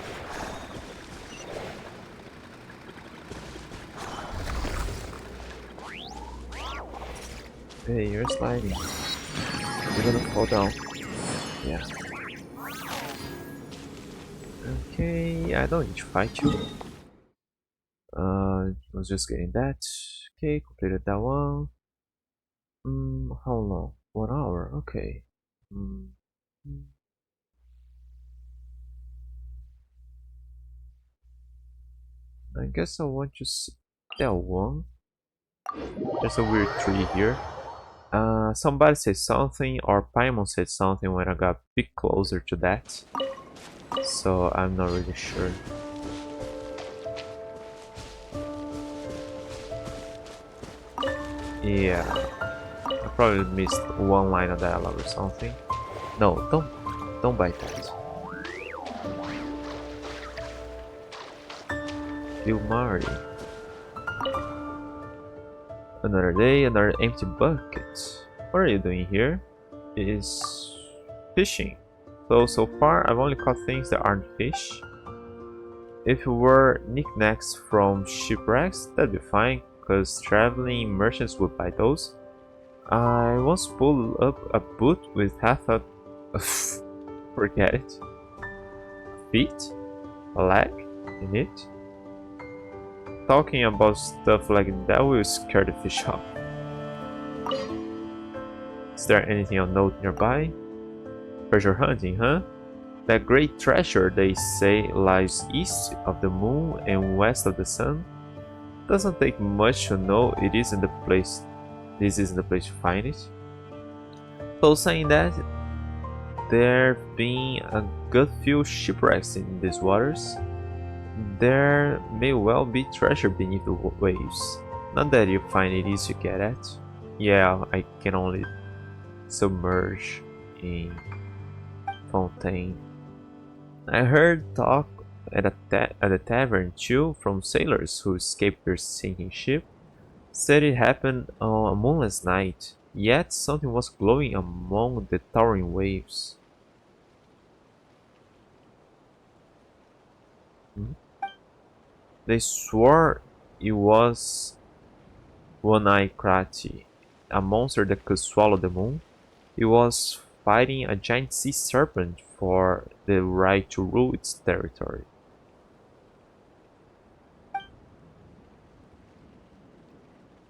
Hey, you're sliding. You're gonna fall down. Yeah. Okay, I don't need to fight you. I was just getting that. Okay, completed that one. How long? 1 hour. Okay. I guess I want to see that one. There's a weird tree here. Somebody said something, or Paimon said something when I got a bit closer to that. So I'm not really sure. Yeah, I probably missed one line of dialogue or something. No, don't bite that. Bill Marty. Another day, another empty bucket. What are you doing here? Is fishing. So far I've only caught things that aren't fish. If it were knickknacks from shipwrecks, that'd be fine, because traveling merchants would buy those. I once pulled up a boot with half a... forget it. A feet? A leg? In it? Talking about stuff like that will scare the fish off. Is there anything of note nearby? Treasure hunting, huh? That great treasure, they say, lies east of the moon and west of the sun. Doesn't take much to know it isn't the place. This isn't the place to find it. So saying that, there've been a good few shipwrecks in these waters. There may well be treasure beneath the waves. Not that you find it easy to get at. Yeah, I can only submerge in Fontaine. I heard talk at a tavern too from sailors who escaped their sinking ship. Said it happened on a moonless night, yet something was glowing among the towering waves. They swore it was one-eyed Krati, a monster that could swallow the moon. It was fighting a giant sea serpent for the right to rule its territory.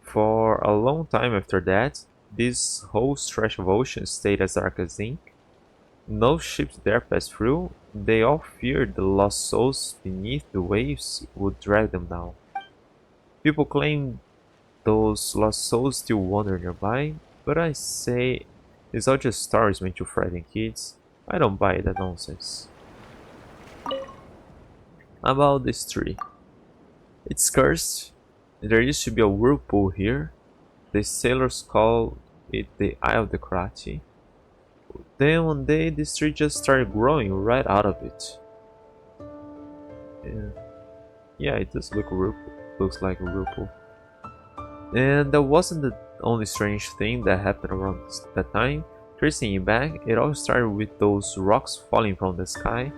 For a long time after that, this whole stretch of ocean stayed as dark as ink. No ships there passed through. They all feared the lost souls beneath the waves would drag them down. People claim those lost souls still wander nearby, but I say it's all just stories meant to frighten kids. I don't buy that nonsense. About this tree. It's cursed. There used to be a whirlpool here. The sailors call it the Eye of the Krati. Then one day this tree just started growing right out of it. Yeah, it does look looks like a whirlpool. And that wasn't the only strange thing that happened around that time. Tracing it back, it all started with those rocks falling from the sky.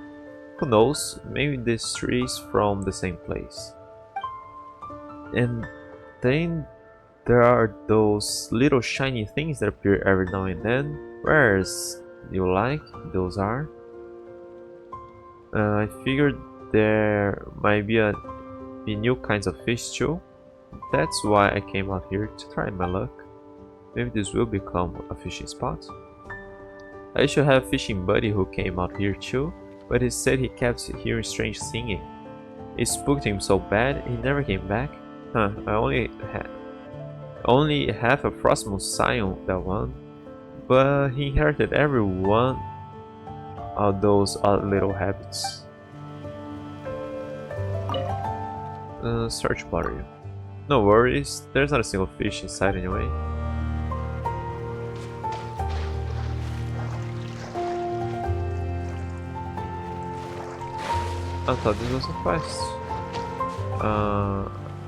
Who knows, maybe this tree is from the same place. And then there are those little shiny things that appear every now and then. Whereas you like those are. I figured there might be new kinds of fish too. That's why I came out here to try my luck. Maybe this will become a fishing spot. I used to have a fishing buddy who came out here too, but he said he kept hearing strange singing. It spooked him so bad he never came back. I only have a Frostmoon Scion, that one, but he inherited every one of those odd little habits. Search battery. No worries, there's not a single fish inside anyway. I thought this was a quest.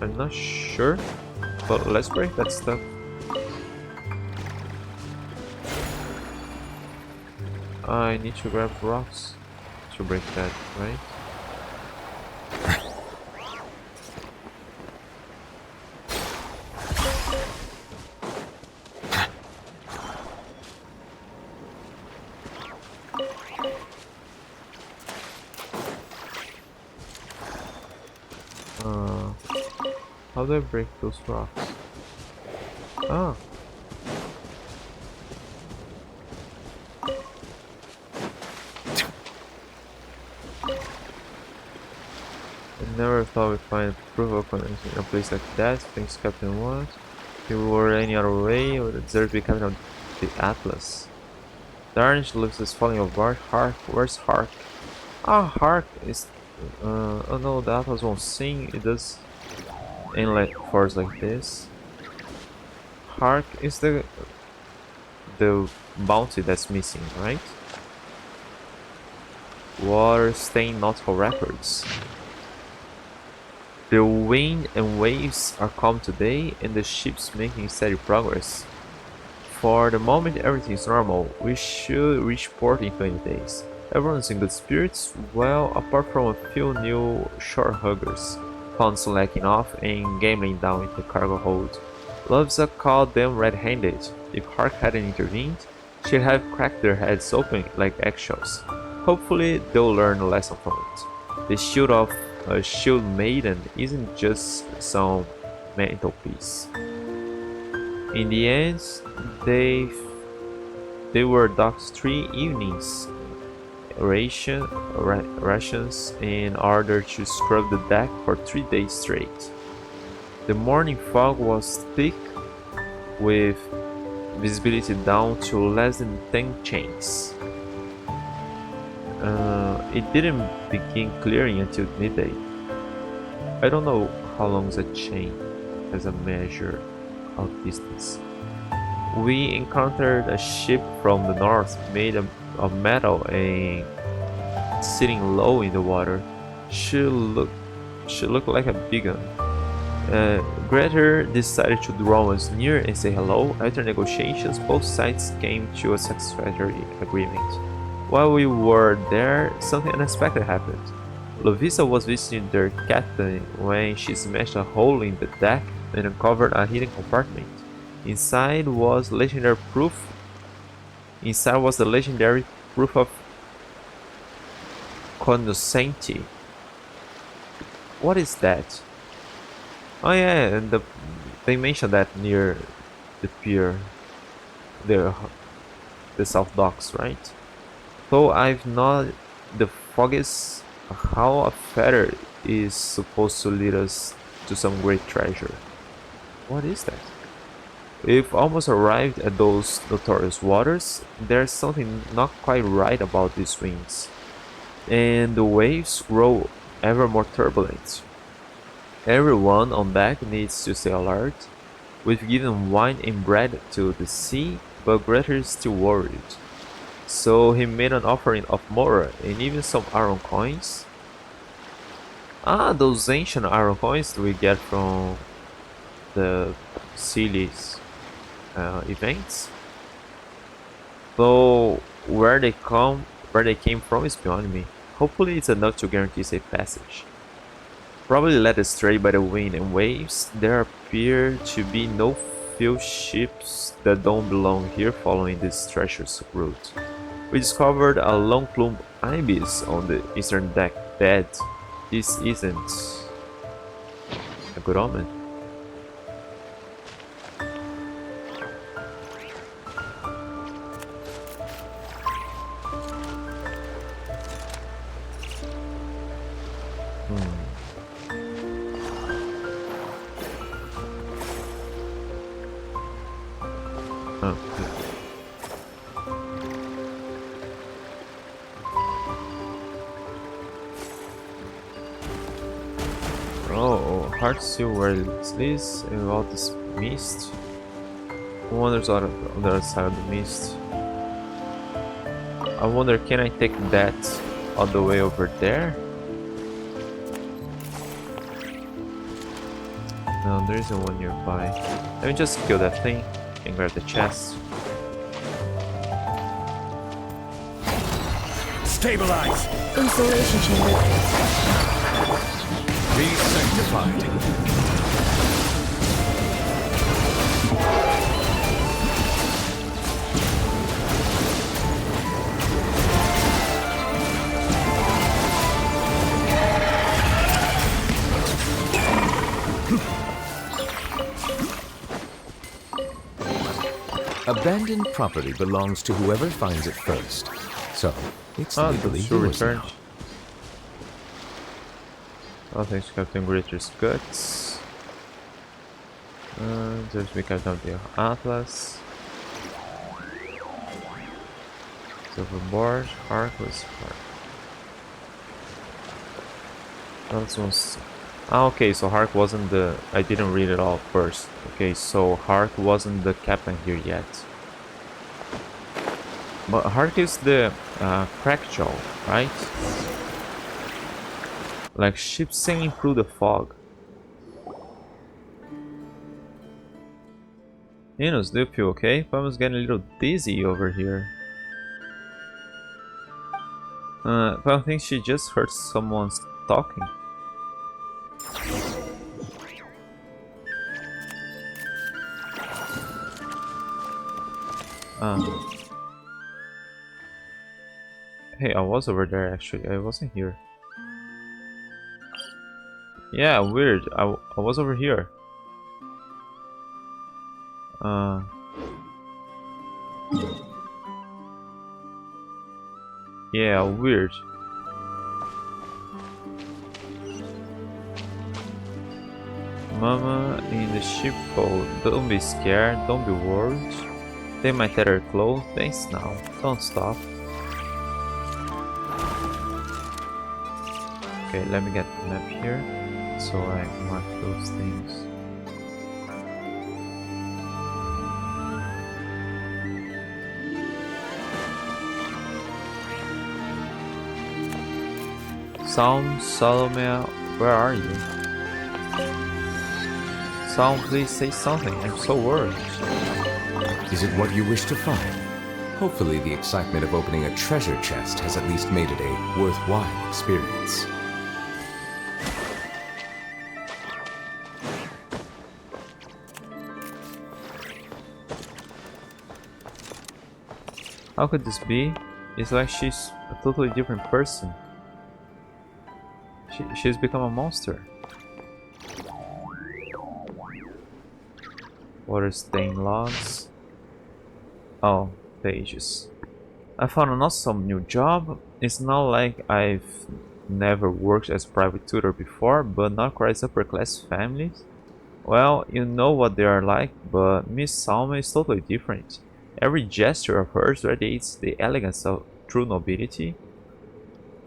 I'm not sure, but let's break that stuff. I need to grab rocks to break that, right? How do I break those rocks? Ah. I never thought we'd find proof of connection in a place like that. Thanks, Captain Watt. If it were any other way, I would deserve to be captain of the Atlas. Darn, she looks as falling apart. Hark, where's Hark? Ah, Hark is. Oh no, the Atlas won't sing. It does in like force like this. Hark is the bounty that's missing, right? Water stain nautical records. The wind and waves are calm today, and the ship's making steady progress. For the moment, everything is normal. We should reach port in 20 days. Everyone's in good spirits, well, apart from a few new shore huggers found slacking off and gambling down in the cargo hold. Loves called them red-handed. If Hark hadn't intervened, she'd have cracked their heads open like eggshells. Hopefully, they'll learn a lesson from it. The shield of a shield maiden isn't just some mental piece. In the end, they were docked 3 evenings rations in order to scrub the deck for 3 days straight. The morning fog was thick, with visibility down to less than 10 chains. It didn't begin clearing until midday. I don't know how long is a chain as a measure of distance. We encountered a ship from the north made of metal and sitting low in the water. She looked like a big one. Greta decided to draw us near and say hello. After negotiations, both sides came to a satisfactory agreement. While we were there, something unexpected happened. Lovisa was visiting their captain when she smashed a hole in the deck and uncovered a hidden compartment. Inside was the legendary proof of cognoscenti. What is that? Oh yeah, and they mentioned that near the pier, the South Docks, right? So I've not the foggiest how a feather is supposed to lead us to some great treasure. What is that? We've almost arrived at those notorious waters. There's something not quite right about these winds, and the waves grow ever more turbulent. Everyone on deck needs to stay alert. We've given wine and bread to the sea, but Greta is still worried. So he made an offering of Mora and even some iron coins. Ah, those ancient iron coins we get from the Silly's events. Though where they came from is beyond me. Hopefully it's enough to guarantee safe passage. Probably led astray by the wind and waves, there appear to be no few ships that don't belong here following this treacherous route. We discovered a long plume ibis on the eastern deck bed. This isn't a good omen. Oh, hard to see where it is and all this mist. I wonder what's on the other side of the mist. I wonder, can I take that all the way over there? No, there isn't one nearby. Let me just kill that thing and grab the chest. Stabilize! Installation chamber. Be sanctified. Abandoned property belongs to whoever finds it first. So, it's legally yours now. Oh, thanks, Captain Gritter's Guts. There's we got down the Atlas. Silverboard, Harkless Park. That's one's. Ah, okay, so Hark wasn't the. I didn't read it all first. Okay, so Hark wasn't the captain here yet. But Hark is the crackjaw, right? Like ships sailing through the fog. Enos, do you feel okay? Pamel's getting a little dizzy over here. But I think she just heard someone talking. Hey, I was over there actually. I wasn't here. Yeah, weird. I was over here. Yeah, weird. Mama in the sheepfold. Don't be scared. Don't be worried. Take my tether close. Thanks now. Don't stop. Okay, let me get the map here so I mark those things. Psalm, Salome, where are you? Psalm, please say something. I'm so worried. Is it what you wish to find? Hopefully the excitement of opening a treasure chest has at least made it a worthwhile experience. How could this be? It's like she's a totally different person. She's become a monster. Water stained logs. Oh, pages. I found an awesome new job. It's not like I've never worked as a private tutor before, but nod-krai's upper class families? Well, you know what they are like, but Miss Salma is totally different. Every gesture of hers radiates the elegance of true nobility.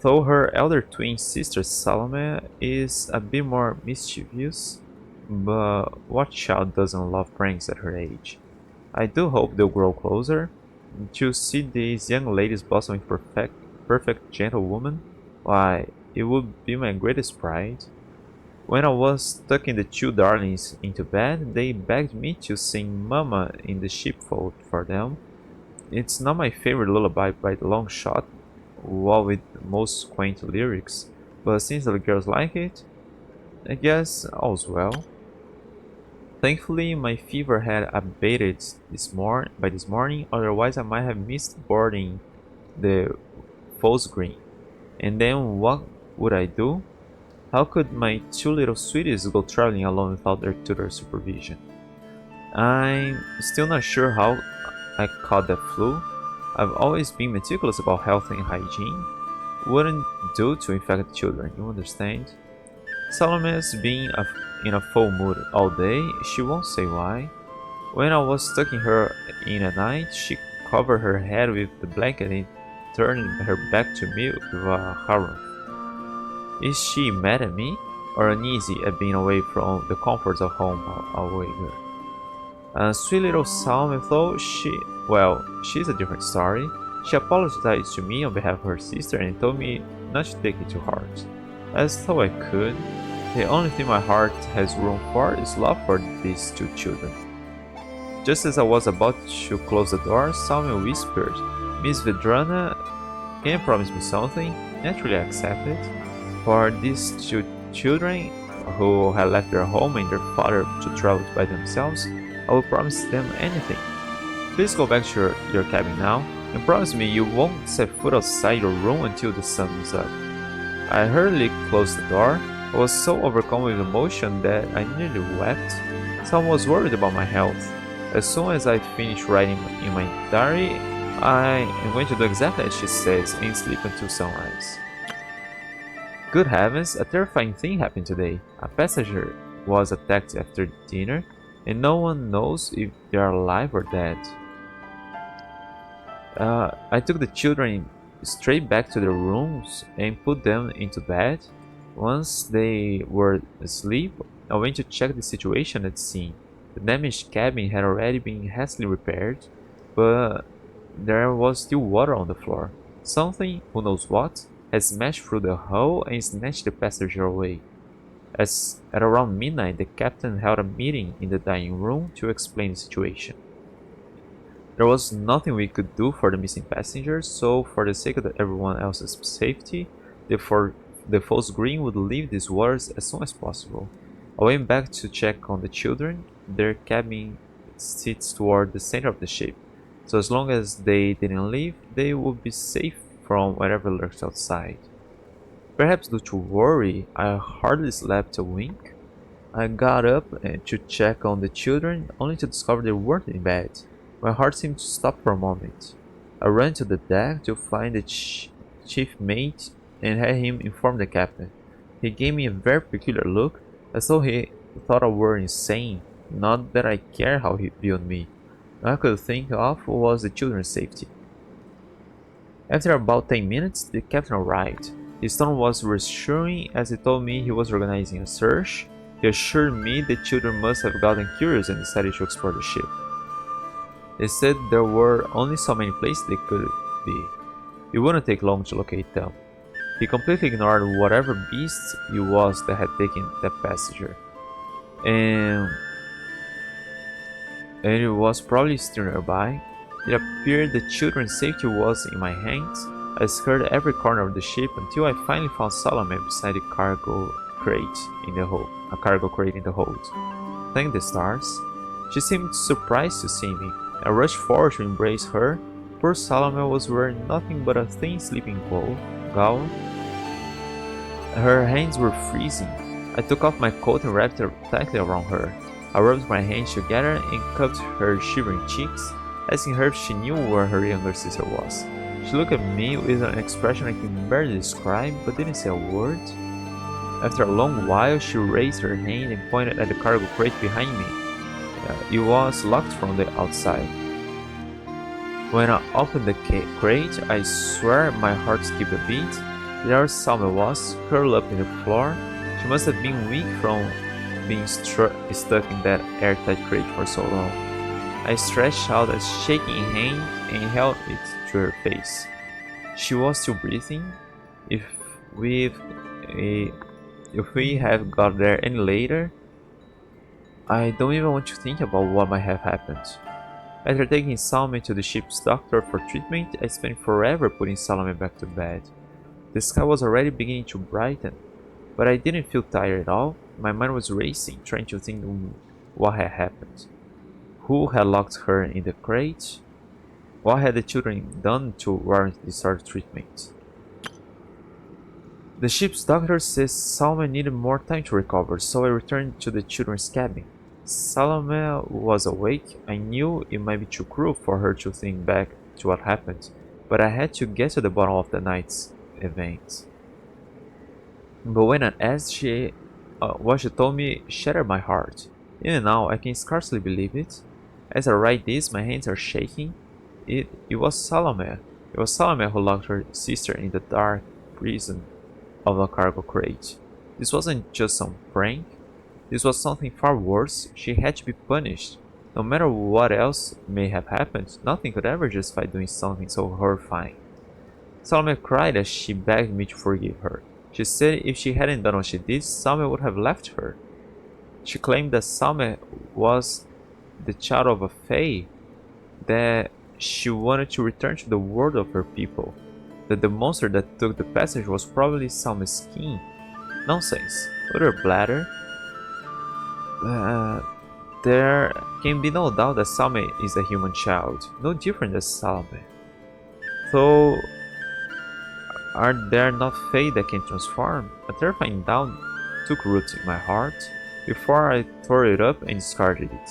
Though her elder twin sister Salome is a bit more mischievous, but what child doesn't love pranks at her age? I do hope they'll grow closer. To see these young ladies blossoming perfect gentlewomen, why, it would be my greatest pride. When I was tucking the two darlings into bed, they begged me to sing Mama in the sheepfold for them. It's not my favorite lullaby by the long shot, what with most quaint lyrics, but since the girls like it, I guess all's well. Thankfully, my fever had abated by this morning, otherwise I might have missed boarding the false green. And then what would I do? How could my two little sweeties go traveling alone without their tutor's supervision? I'm still not sure how I caught that flu. I've always been meticulous about health and hygiene. Wouldn't do to infect the children, you understand? Salome's been in a full mood all day, she won't say why. When I was tucking her in at night, she covered her head with the blanket and turned her back to me with a harumph. Is she mad at me, or uneasy at being away from the comforts of home away her? Sweet little Salome though, she's a different story. She apologized to me on behalf of her sister and told me not to take it to heart. As though I could. The only thing my heart has room for is love for these two children. Just as I was about to close the door, Salme whispered, "Miss Vedrana, can you promise me something?" Naturally I accepted. For these two children who had left their home and their father to travel by themselves, I will promise them anything. Please go back to your cabin now, and promise me you won't set foot outside your room until the sun is up. I hurriedly closed the door. I was so overcome with emotion that I nearly wept. Someone was worried about my health. As soon as I finished writing in my diary, I am going to do exactly as she says and sleep until sunrise. Good heavens, a terrifying thing happened today. A passenger was attacked after dinner, and no one knows if they are alive or dead. I took the children straight back to their rooms and put them into bed. Once they were asleep, I went to check the situation at the scene. The damaged cabin had already been hastily repaired, but there was still water on the floor. Something, who knows what, had smashed through the hull and snatched the passenger away. At around midnight, the captain held a meeting in the dining room to explain the situation. There was nothing we could do for the missing passengers, so for the sake of everyone else's safety, the false green would leave these waters as soon as possible. I went back to check on the children. Their cabin sits toward the center of the ship, so as long as they didn't leave, they would be safe from whatever lurks outside. Perhaps due to worry, I hardly slept a wink. I got up to check on the children, only to discover they weren't in bed. My heart seemed to stop for a moment. I ran to the deck to find the chief mate and had him inform the captain. He gave me a very peculiar look, as though he thought I were insane. Not that I care how he viewed me. All I could think of was the children's safety. After about 10 minutes, the captain arrived. His tone was reassuring as he told me he was organizing a search. He assured me the children must have gotten curious and decided to explore the ship. They said there were only so many places they could be. It wouldn't take long to locate them. He completely ignored whatever beast it was that had taken that passenger. And it was probably still nearby. It appeared the children's safety was in my hands. I scoured every corner of the ship until I finally found Salome beside a cargo crate in the hold. Thank the stars. She seemed surprised to see me. I rushed forward to embrace her. Poor Salome was wearing nothing but a thin sleeping gown. Her hands were freezing. I took off my coat and wrapped it tightly around her. I rubbed my hands together and cupped her shivering cheeks, asking her if she knew where her younger sister was. She looked at me with an expression I can barely describe, but didn't say a word. After a long while, she raised her hand and pointed at the cargo crate behind me. It was locked from the outside. When I opened the crate, I swear my heart skipped a beat. There Salme was, curled up in the floor. She must have been weak from being stuck in that airtight crate for so long. I stretched out a shaking hand and held it to her face. She was still breathing. If we have got there any later, I don't even want to think about what might have happened. After taking Salome to the ship's doctor for treatment, I spent forever putting Salome back to bed. The sky was already beginning to brighten, but I didn't feel tired at all. My mind was racing, trying to think what had happened. Who had locked her in the crate? What had the children done to warrant this sort of treatment? The ship's doctor says Salome needed more time to recover, so I returned to the children's cabin. Salome was awake. I knew it might be too cruel for her to think back to what happened, but I had to get to the bottom of the night's events. But when I asked what she told me shattered my heart. Even now, I can scarcely believe it. As I write this, my hands are shaking. It was Salome. It was Salome who locked her sister in the dark prison of a cargo crate. This wasn't just some prank. This was something far worse. She had to be punished. No matter what else may have happened, nothing could ever justify doing something so horrifying. Salome cried as she begged me to forgive her. She said if she hadn't done what she did, Salme would have left her. She claimed that Salme was the child of a fae, that she wanted to return to the world of her people, that the monster that took the passage was probably Salme's kin. Nonsense. Utter bladder. There can be no doubt that Salme is a human child, no different than Salme. Though, are there not fae that can transform? A terrifying doubt took root in my heart before I tore it up and discarded it.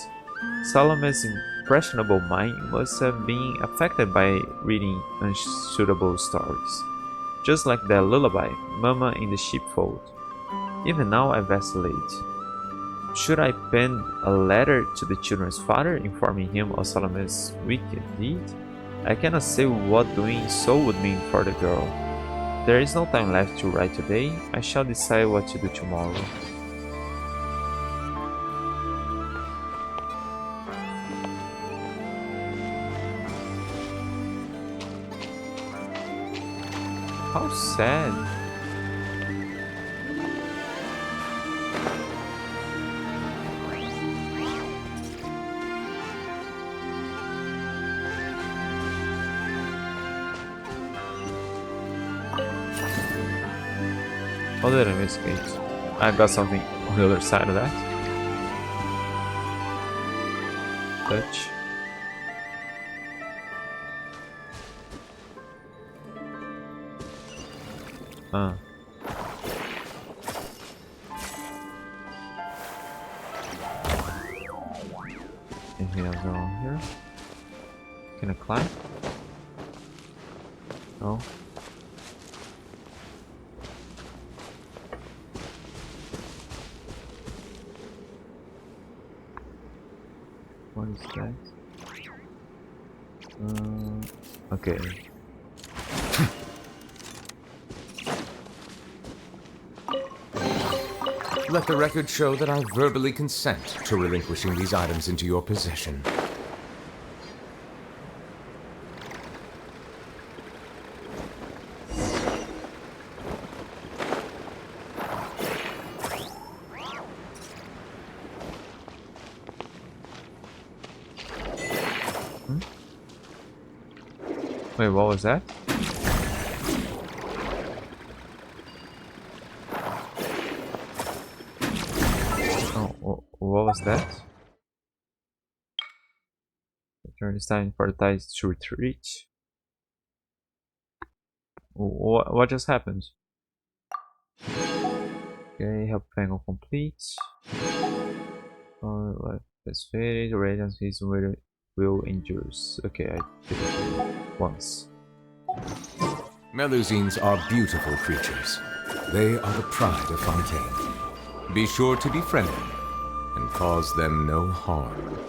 Salome's impressionable mind must have been affected by reading unsuitable stories, just like that lullaby, Mama in the Sheepfold. Even now I vacillate. Should I pen a letter to the children's father informing him of Salome's wicked deed? I cannot say what doing so would mean for the girl. There is no time left to write today. I shall decide what to do tomorrow. How sad. Oh, did I investigate? I got something on the other side of that. Touch. Anything else on here? Can I climb? No. What is that? Okay. Let the record show that I verbally consent to relinquishing these items into your possession. Wait, what was that? Oh, what was that? Return is time for the tides to retreat. What just happened? Okay, help panel complete. Let's fade. Radiance his will endures. Okay, I did it once. Melusines are beautiful creatures. They are the pride of Fontaine. Be sure to befriend them and cause them no harm.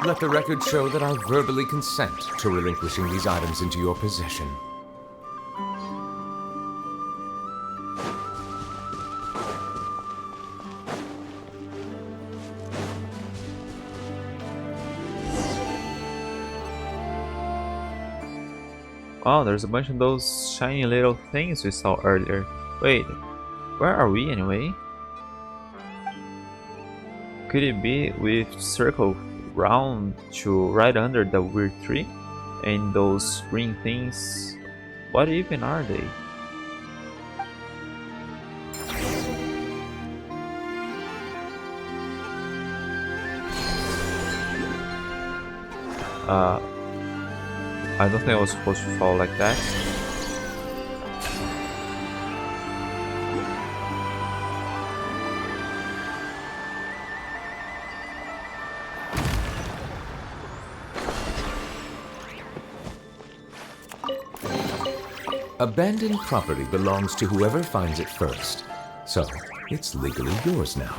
Let the record show that I verbally consent to relinquishing these items into your possession. Wow, there's a bunch of those shiny little things we saw earlier. Wait, where are we anyway? Could it be we've circled round to right under the weird tree? And those green things, what even are they? I don't think I was supposed to fall like that. Abandoned property belongs to whoever finds it first, so it's legally yours now.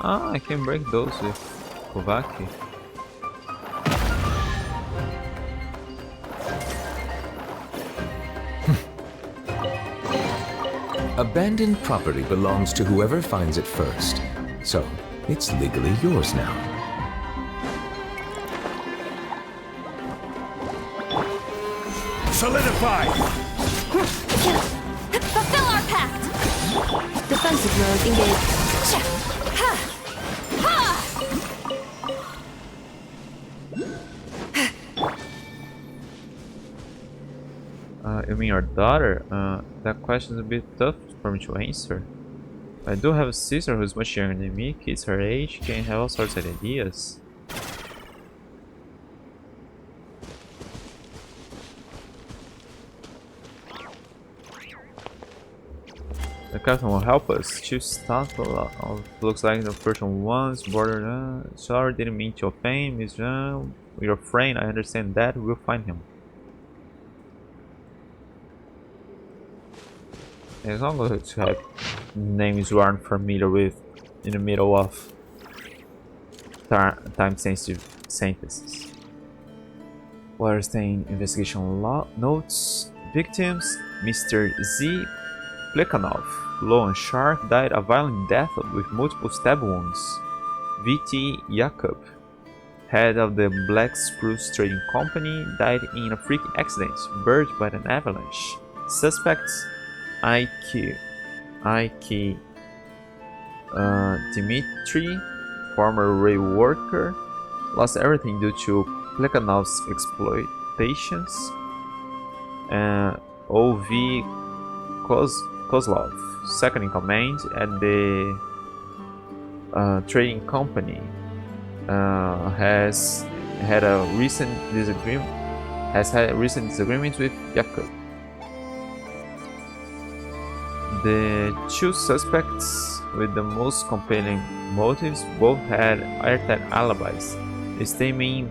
Ah, I can break those with Kovaki. Abandoned property belongs to whoever finds it first. So, it's legally yours now. Solidify! Fulfill our pact! Defensive mode engaged. You mean your daughter? That question is a bit tough for me to answer. I do have a sister who's much younger than me. Kids her age can have all sorts of ideas. The captain will help us. Chief Staff looks like the person once bordered. Sorry, didn't mean to offend, Miss Zhang. Your friend, I understand that. We'll find him. It's not good to have names you aren't familiar with in the middle of time-sensitive sentences. Waterstein investigation notes. Victims: Mr. Z. Plekhanov, low and sharp, died a violent death with multiple stab wounds. V.T. Yakub, head of the Black Spruce Trading Company, died in a freak accident, buried by an avalanche. Suspects: Ike Dimitri, former rail worker, lost everything due to Plekhanov's exploitations. O.V. Kozlov, second in command at the trading company, has had recent disagreements with Yakub. The two suspects with the most compelling motives both had airtight alibis, stemming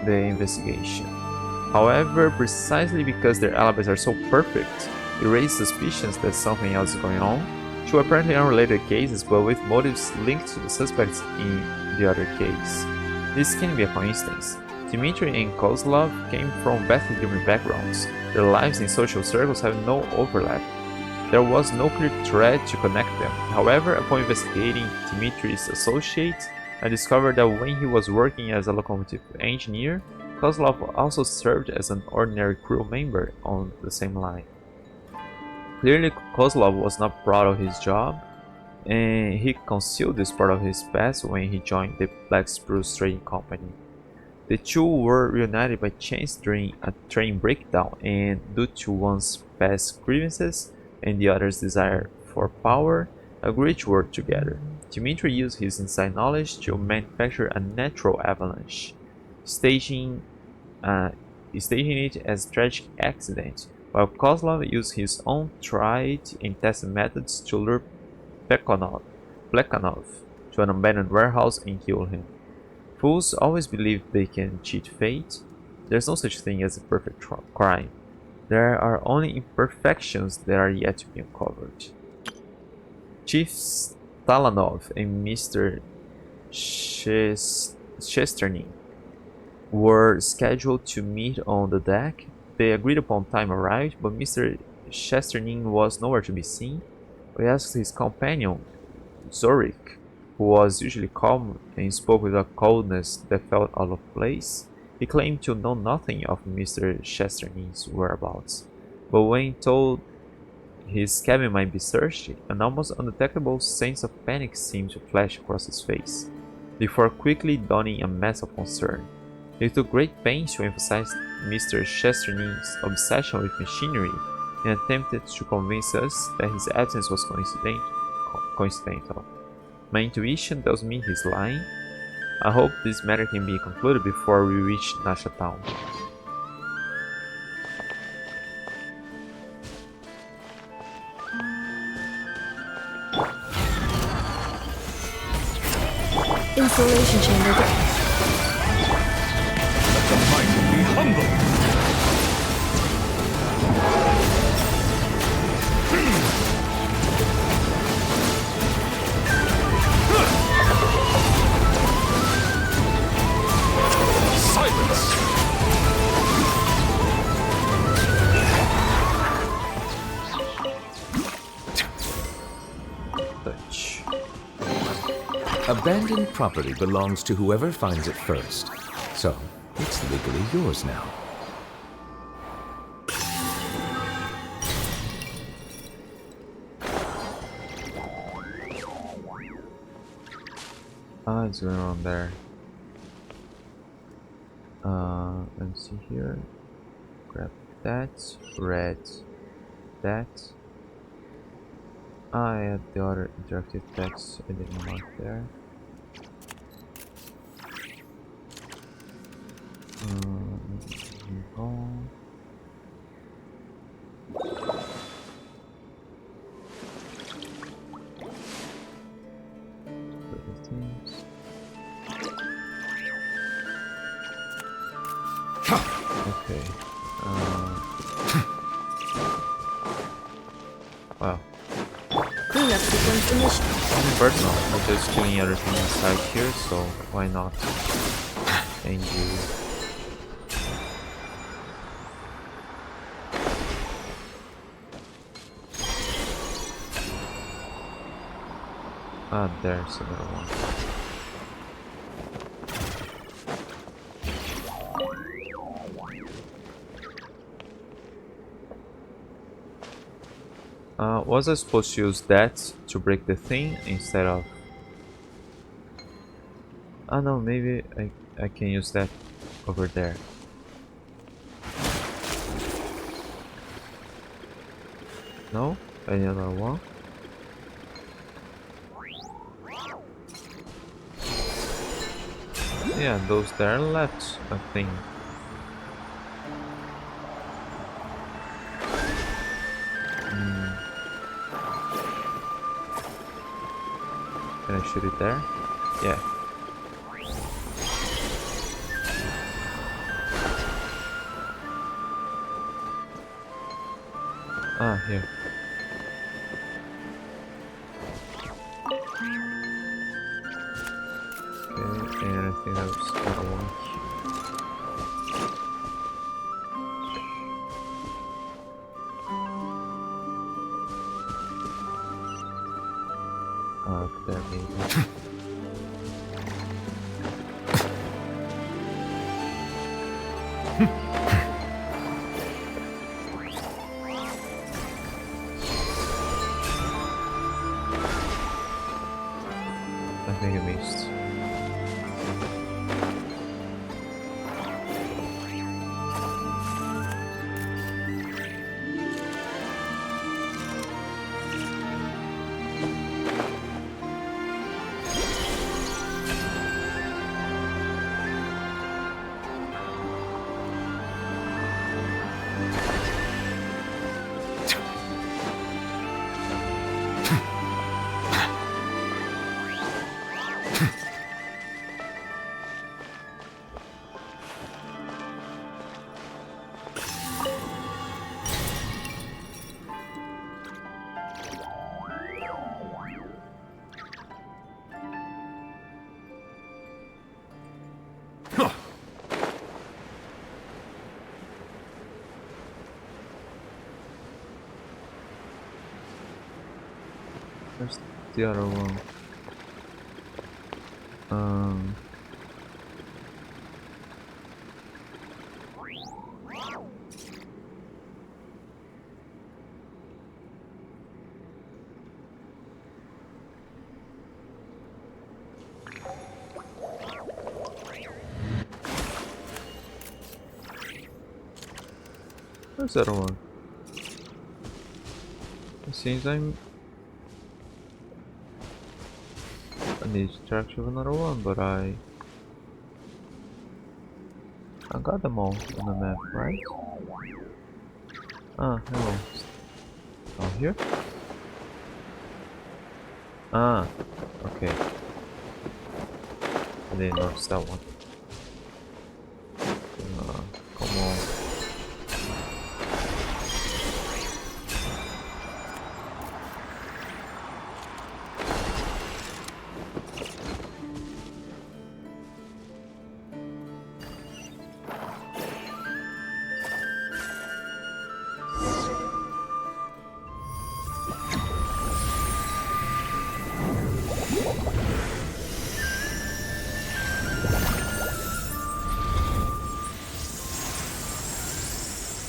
the investigation. However, precisely because their alibis are so perfect, it raised suspicions that something else is going on. Two apparently unrelated cases, but with motives linked to the suspects in the other case. This can be a coincidence. Dmitry and Kozlov came from vastly different backgrounds. Their lives and social circles have no overlap. There was no clear thread to connect them. However, upon investigating Dmitry's associates, I discovered that when he was working as a locomotive engineer, Kozlov also served as an ordinary crew member on the same line. Clearly, Kozlov was not proud of his job, and he concealed this part of his past when he joined the Black Spruce Trading Company. The two were reunited by chance during a train breakdown, and due to one's past grievances and the other's desire for power, agreed to work together. Dmitry used his inside knowledge to manufacture a natural avalanche, staging it as a tragic accident, while Kozlov used his own tried and tested methods to lure Plekhanov to an abandoned warehouse and kill him. Fools always believe they can cheat fate. There's no such thing as a perfect crime. There are only imperfections that are yet to be uncovered. Chief Stalanov and Mr. Chesterny were scheduled to meet on the deck. The agreed upon time arrived, but Mr. Chesterny was nowhere to be seen. We asked his companion, Zorik, who was usually calm and spoke with a coldness that felt out of place. He claimed to know nothing of Mr. Chesterny's whereabouts, but when told his cabin might be searched, an almost undetectable sense of panic seemed to flash across his face, before quickly donning a mask of concern. He took great pains to emphasize Mr. Chesterny's obsession with machinery and attempted to convince us that his absence was coincidental. My intuition tells me he's lying. I hope this matter can be concluded before we reach Nasha Town. Installation chamber. The mighty be humble! Abandoned property belongs to whoever finds it first. So, it's legally yours now. Ah, it's going on there. Let's see here. Grab that. Red. That. I had the other interactive text I didn't mark there. Move on. Things. Okay. Wow. Cleanup becomes initiative. Nothing personal. We're just killing everything inside here, so why not? Thank you. Ah, there's another one. Was I supposed to use that to break the thing instead of... Oh no, maybe I can use that over there. No? Any other one? Yeah, those there left, I think. Can I shoot it there? Yeah. Ah, here. Okay, and I think that was the other one. There maybe. I think I missed. Where's the other one? Where's the other one? It seems I need to interact with another one, but I got them all on the map, right? Ah, hello. Down here? Ah, okay. I didn't notice that one. Come on.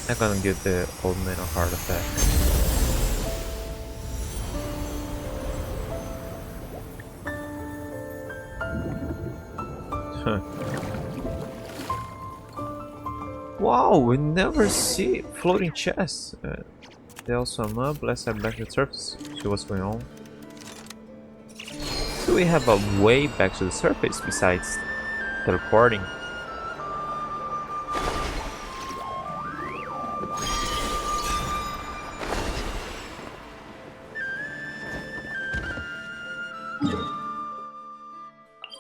I'm gonna give the old man a heart attack. Wow, we never see floating chests. They all swam up. Let's head back to the surface. See what's going on. Do we have a way back to the surface besides teleporting?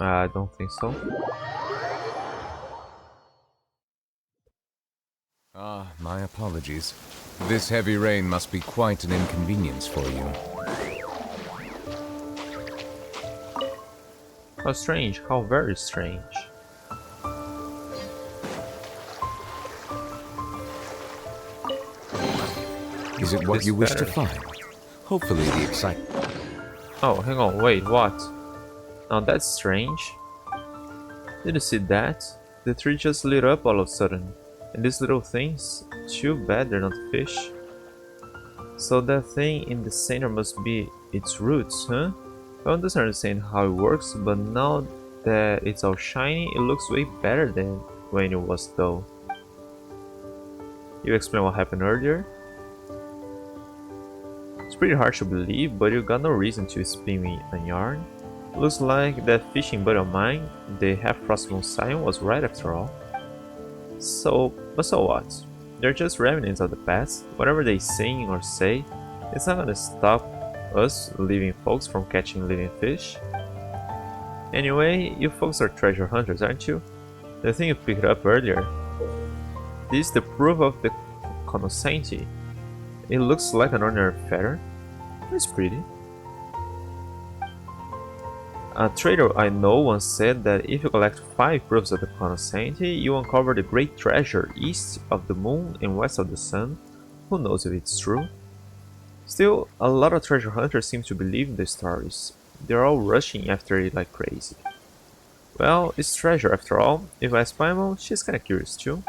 I don't think so. Ah, my apologies. This heavy rain must be quite an inconvenience for you. How strange, how very strange. Is it what It's you wish to better. find? Hopefully the excitement. Oh, hang on, wait, what? Now that's strange. Did you see that? The tree just lit up all of a sudden. And these little things? Too bad they're not fish. So that thing in the center must be its roots, huh? I don't understand how it works, but now that it's all shiny, it looks way better than when it was dull. You explained what happened earlier? It's pretty hard to believe, but you got no reason to spin me a yarn. Looks like that fishing buddy of mine, the half-frost moon scion, was right after all. So what? They're just remnants of the past. Whatever they sing or say, it's not gonna stop us living folks from catching living fish. Anyway, you folks are treasure hunters, aren't you? The thing you picked up earlier. This is the proof of the Konosenti. It looks like an ordinary feather. It's pretty. A trader I know once said that if you collect 5 proofs of the Konosenti, you uncover the great treasure east of the moon and west of the sun. Who knows if it's true? Still, a lot of treasure hunters seem to believe in the stories. They're all rushing after it like crazy. Well, it's treasure after all. If I ask Paimon, she's kinda curious too.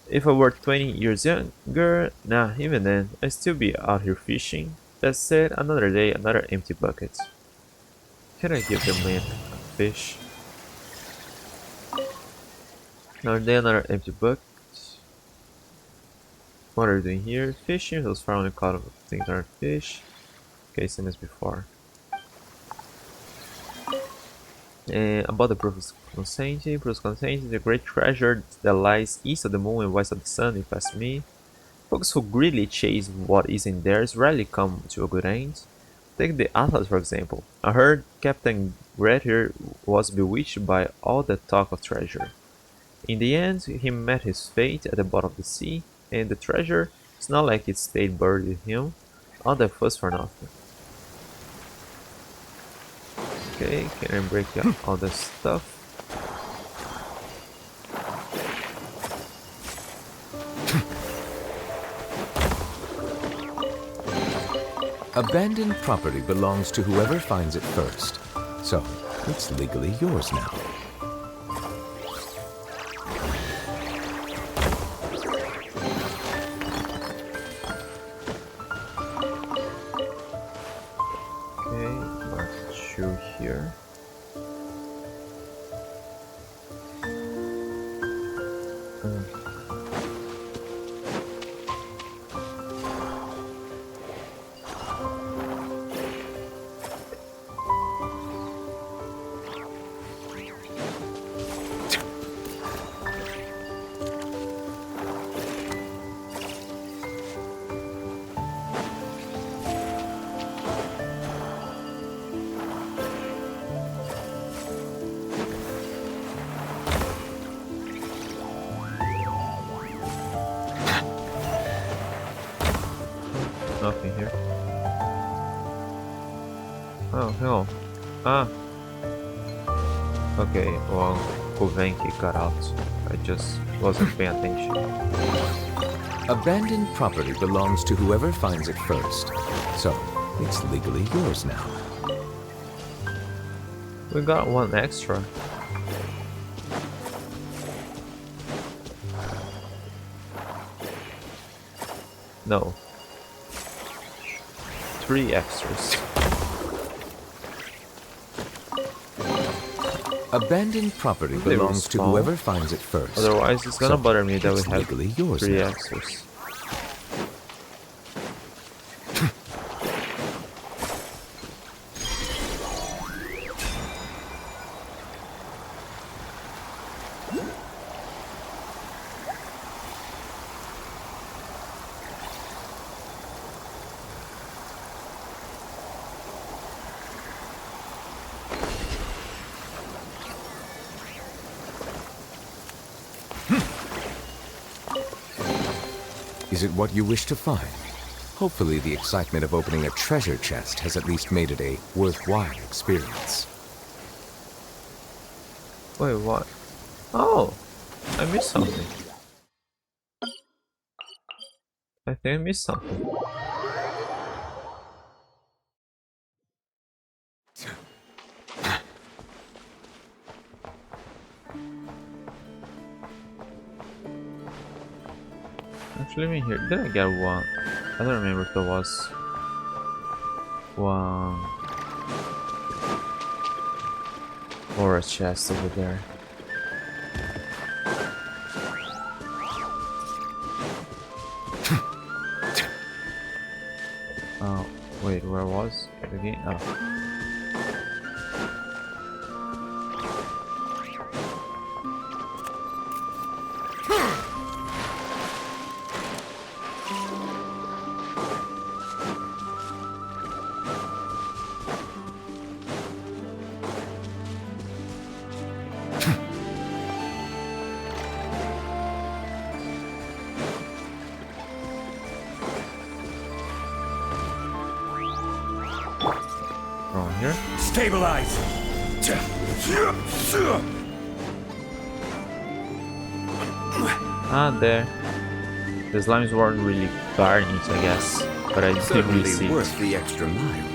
If I were 20 years younger, nah, even then, I'd still be out here fishing. That said, another day, another empty bucket. Can I give the man a fish? Another day, another empty bucket. What are you doing here? Fishing. Those far only caught of things aren't fish. Okay, same as before. And about the Proof of Consenti. Proof of Consenti is a great treasure that lies east of the moon and west of the sun, if you ask me. Folks who greedily chase what isn't theirs rarely come to a good end. Take the Atlas for example. I heard Captain Red here was bewitched by all that talk of treasure. In the end, he met his fate at the bottom of the sea, and the treasure, it's not like it stayed buried with him. All that fuss for nothing. Okay, can I break down all this stuff? Abandoned property belongs to whoever finds it first. So, it's legally yours now. Okay, mark 2 here. Nothing here. Oh, hell. Ah. Okay, well, Kovenki got out. I just wasn't paying attention. Abandoned property belongs to whoever finds it first. So, it's legally yours now. We got 1 extra. No. 3 extras. Abandoned property They belongs to respawn. whoever finds it first. Otherwise, it's gonna So, bother me that we it's have legally yours 3 now. extras. Is it what you wish to find? Hopefully the excitement of opening a treasure chest has at least made it a worthwhile experience. Wait, what? Oh! I missed something. I think I missed something. Actually, let me hear. Did I get one? I don't remember if there was one or a chest over there. Oh, wait, where was it again? Oh. From here? Stabilize! Ah, there. The slimes weren't really guarding it, I guess, but I didn't really see Certainly it. worth the extra mile.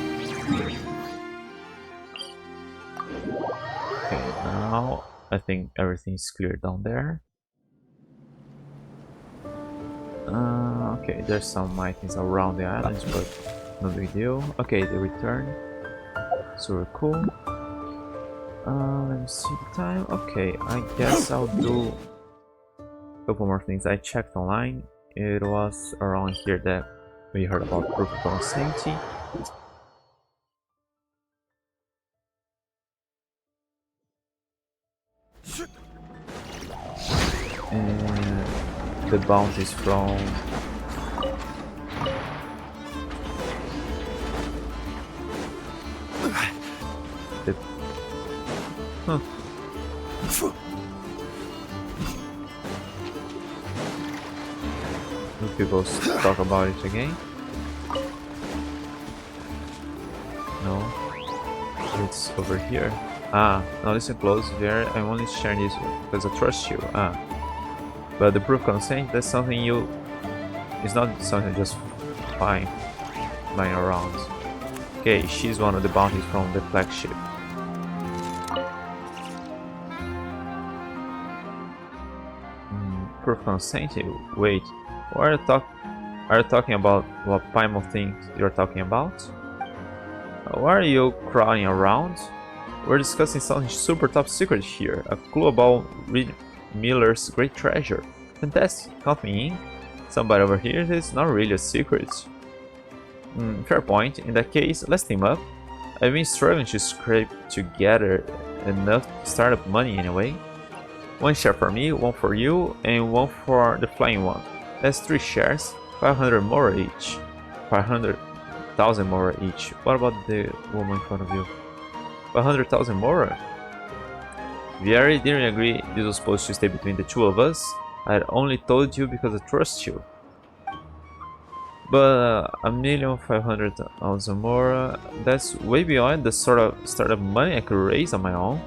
Okay, now I think everything's clear down there. Okay, there's some items around the islands, but no big deal. Okay, they return. Super cool. Let me see the time. Okay, I guess I'll do a couple more things. I checked online. It was around here that we heard about proof of consanity. And the bounties from the people talk about it again. No, it's over here. Ah, now listen close. There, I'm only sharing this because I trust you. Ah, but the proof consent, that's something you. It's not something just fine lying around. Okay, she's one of the bounties from the flagship. Proof consent? Wait, what are you talking about? What primal thing you're talking about? Why are you crawling around? We're discussing something super top secret here. A clue about Reed Miller's great treasure. Fantastic, count me in. Somebody over here is not really a secret. Fair point. In that case, let's team up. I've been struggling to scrape together enough startup money anyway. One share for me, one for you, and one for the flying one. That's 3 shares, 500 more each. 500,000 more each. What about the woman in front of you? 500,000 more? Vieri didn't agree this was supposed to stay between the two of us. I had only told you because I trust you. But 1,500,000 more, that's way beyond the sort of startup money I could raise on my own.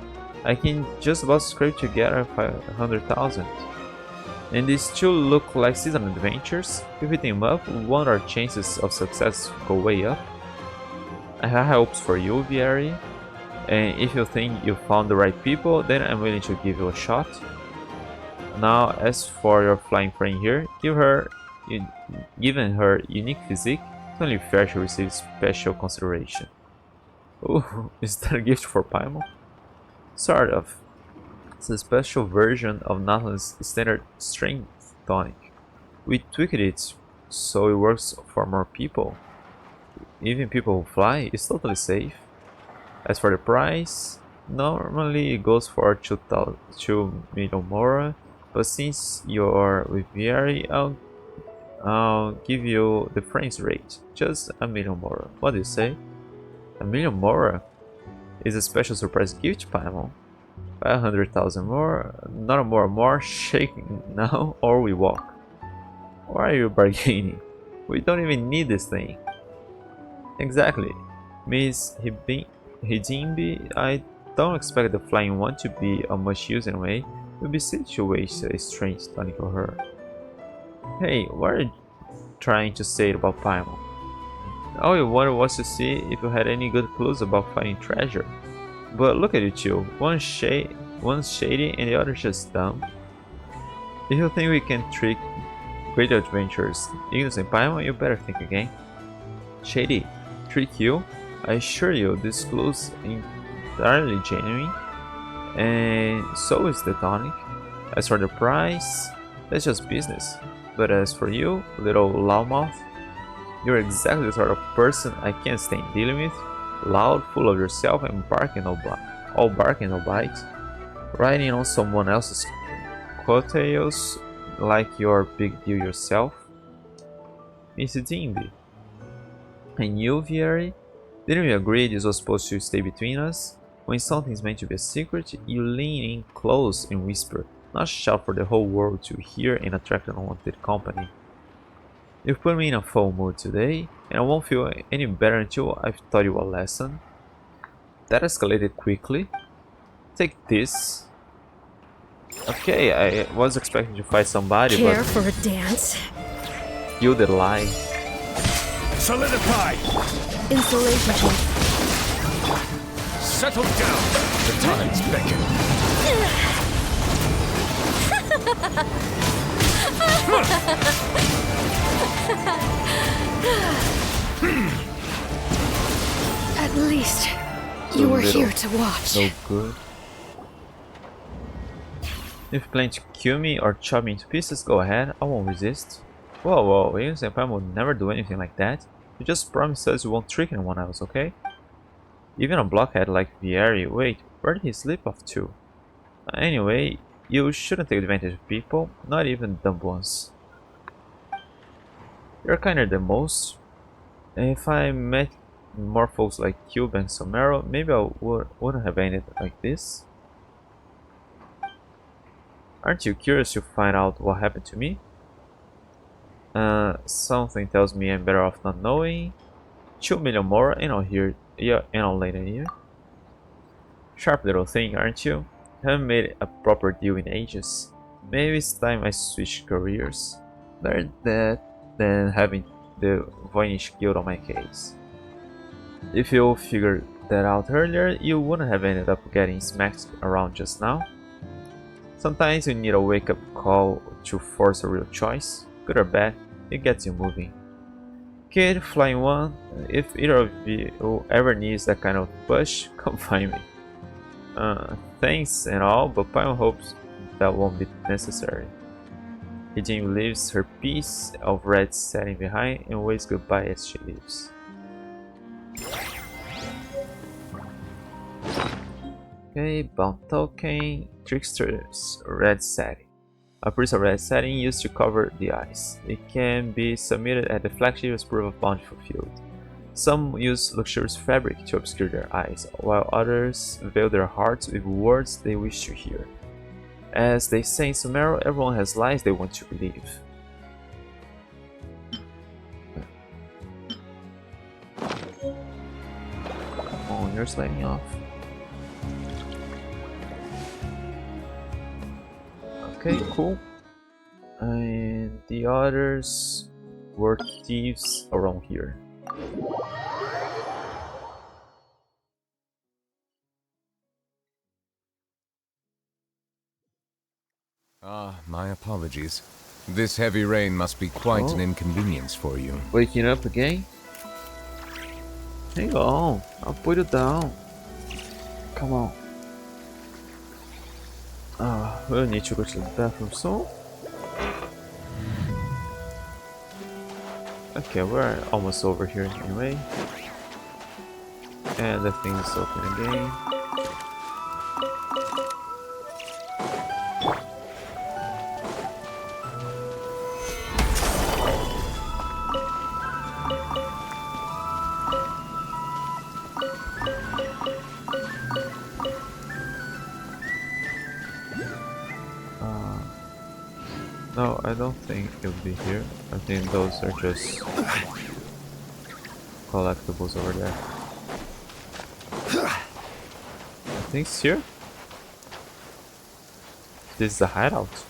I can just about scrape together 500,000. And these two look like seasonal adventures. If we team up, won't our chances of success go way up? I have hopes for you, Vieri. And if you think you found the right people, then I'm willing to give you a shot. Now, as for your flying friend here, give her Given her unique physique, it's only fair she receives special consideration. Ooh, is that a gift for Paimon? Sort of. It's a special version of Nathan's standard strength tonic. We tweaked it so it works for more people. Even people who fly is totally safe. As for the price, normally it goes for 2 million more, but since you're with Vieri, I'll give you the French rate, just 1 million more. What do you say? 1 million more is a special surprise gift, Paimon. 500,000 more, not a more, shaking now or we walk. Why are you bargaining? We don't even need this thing. Exactly. Miss Hidimbi, I don't expect the flying one to be of much use anyway. It would be silly to waste a strange tonic for her. Hey, what are you trying to say about Paimon? All you wanted was to see if you had any good clues about finding treasure. But look at you two, one's shady and the other just dumb. If you think we can trick Great Adventures, Ignis and Paimon, you better think again. Shady, trick you? I assure you, this clue's entirely genuine, and so is the tonic. As for the price, that's just business. But as for you, little loudmouth, you're exactly the sort of person I can't stand dealing with. Loud, full of yourself, and all bark and no bite. Riding on someone else's coattails like you're a big deal yourself. Miss Dimby. And you, Vieri? Didn't we agree this was supposed to stay between us? When something's meant to be a secret, you lean in close and whisper, not shout for the whole world to hear and attract unwanted company. You've put me in a full mood today, and I won't feel any better until I've taught you a lesson. That escalated quickly. Take this. Okay, I was expecting to fight somebody, Care but for a dance? you did lie. Solidify! Insulation tape. Settle down! The tides beckon. At least you were here to watch. No good. If you plan to kill me or chop me into pieces, go ahead, I won't resist. Whoa, William Senpai would never do anything like that. You just promised us you won't trick anyone else, okay? Even a blockhead like Vieri, wait, where did he slip off to? Anyway, you shouldn't take advantage of people, not even dumb ones. You're kinda the most. If I met more folks like you and Somero, maybe I wouldn't have ended like this. Aren't you curious to find out what happened to me? Something tells me I'm better off not knowing. 2 million more and I'll hear, yeah, and I'll later here. Sharp little thing, aren't you? Haven't made a proper deal in ages. Maybe it's time I switch careers. Better that than having the Voynich Guild on my case. If you figured that out earlier, you wouldn't have ended up getting smacked around just now. Sometimes you need a wake-up call to force a real choice. Good or bad, it gets you moving. Kid, Flying One, if either of you ever needs that kind of push, come find me. Thanks and all, but Paimon hopes that won't be necessary. Hidimbi leaves her piece of red satin behind and waves goodbye as she leaves. Okay, bound token, Trickster's red satin. A piece of red satin used to cover the eyes. It can be submitted at the flagship as proof of bounty fulfilled. Some use luxurious fabric to obscure their eyes, while others veil their hearts with words they wish to hear. As they say in Somero, everyone has lies they want to believe. Oh, you're sliding off. Okay, cool. And the others were thieves around here. My apologies. This heavy rain must be quite an inconvenience for you. Waking up again? Hang on, I'll put it down. Come on. We'll need to go to the bathroom soon. Okay, we're almost over here anyway. And the thing is open again. No, I don't think he'll be here. I think those are just collectibles over there. I think it's here. This is a hideout.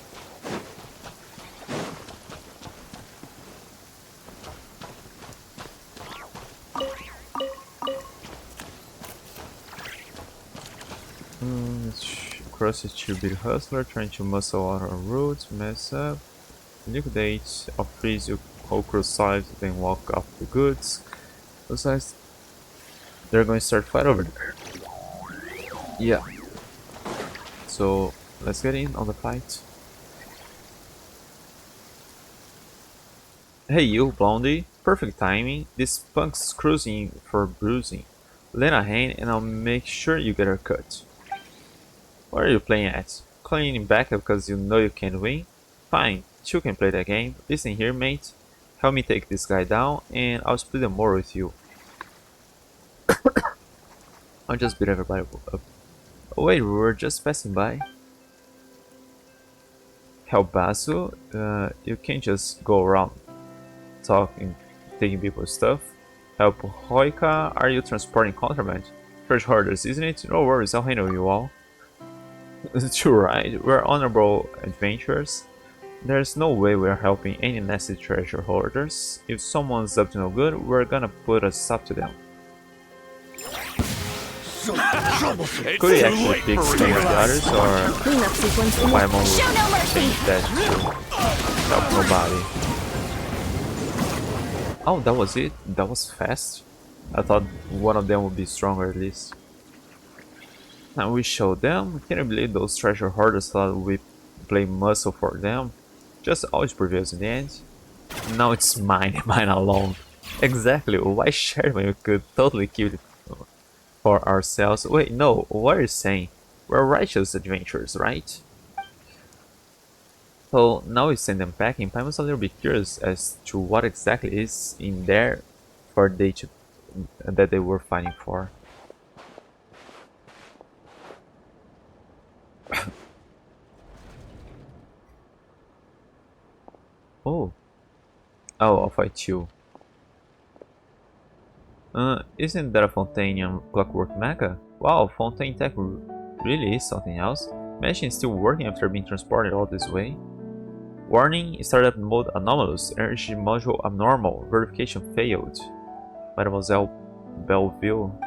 Crusty 2-bit hustler trying to muscle out our roots, mess up, liquidate, or freeze your whole crew sides, then walk off the goods. Besides, they're going to start fight over there. Yeah. So let's get in on the fight. Hey you, Blondie. Perfect timing. This punk's cruising for bruising. Lend a hand and I'll make sure you get her cut. What are you playing at? Cleaning back because you know you can't win? Fine, you can play that game. Listen here, mate. Help me take this guy down and I'll split the more with you. I'll just beat everybody up. Oh, wait, we were just passing by. Helbasu, you can't just go around talking, taking people's stuff. Help Hoika, are you transporting contraband? Fresh hoarders, isn't it? No worries, I'll handle you all. It's right, we're honorable adventurers. There's no way we're helping any nasty treasure hoarders. If someone's up to no good, we're gonna put a stop to them. Could he actually pick some of the others, or my mom would change that to help nobody? Oh, that was it? That was fast? I thought one of them would be stronger at least. Now we showed them. Can you believe those treasure hoarders thought we play muscle for them? Just always prevails in the end. Now it's mine, mine alone. Exactly, why share when we could totally keep it for ourselves? Wait, no, what are you saying? We're righteous adventurers, right? So now we send them packing. I was a little bit curious as to what exactly is in there for that they were fighting for. Oh, I'll fight you. Isn't that a Fontaine clockwork mecha? Wow, Fontaine tech really is something else. Imagine it's still working after being transported all this way. Warning, startup mode anomalous, energy module abnormal, verification failed. Mademoiselle Belleville.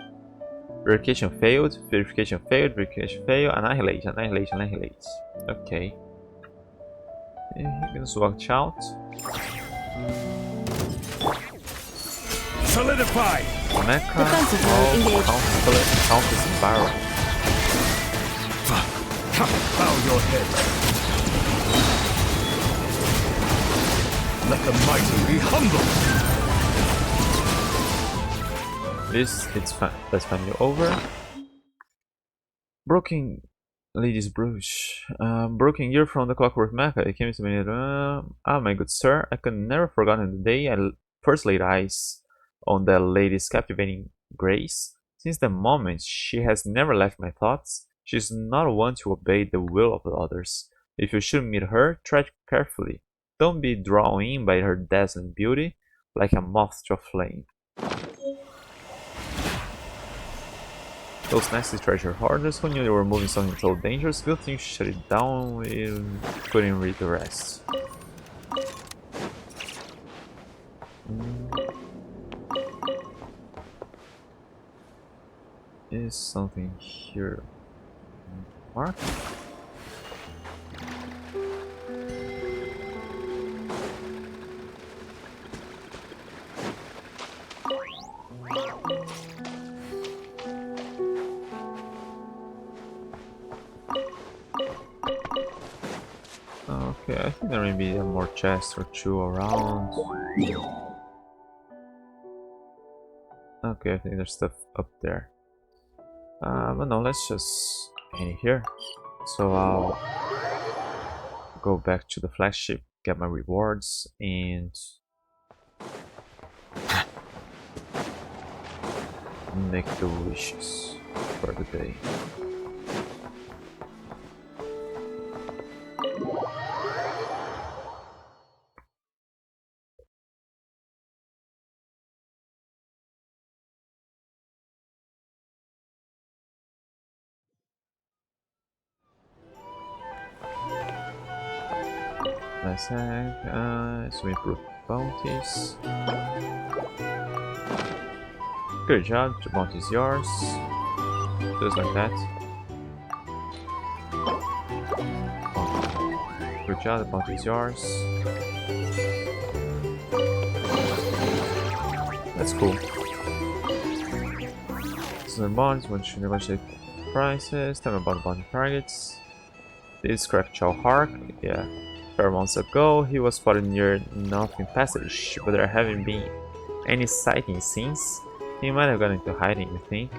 Verification failed, verification failed, verification failed, annihilate, annihilate, annihilate. Okay. Let's watch out. Solidify! Mecha, Countess and Barrel. Bow your head. Let the mighty be humble! It's fine. Let's find you over. Broken Lady's Brush. Broken year from the Clockwork Mecha. It came to me. My good sir, I could never forgotten the day I first laid eyes on that lady's captivating grace. Since the moment, she has never left my thoughts. She's not one to obey the will of others. If you should meet her, tread carefully. Don't be drawn in by her dazzling beauty, like a moth to a flame. Those nasty treasure hoarders who knew they were moving something so dangerous, good thing to shut it down, we couldn't read the rest. Is something here? Mark? think there may be more chests or two around. Okay, I think there's stuff up there. But no, let's just end here. So I'll go back to the flagship, get my rewards, and make the wishes for the day. Let's so improve bounties. Good job, the bounty is yours. Just like that. Good job, the bounty is yours. That's cool. So the bonds, once you negotiate prices, tell me about the bounty targets. This Crackchow Hark, yeah. Several months ago, he was spotted near Nothing Passage, but there haven't been any sightings since. He might have gone into hiding, I think.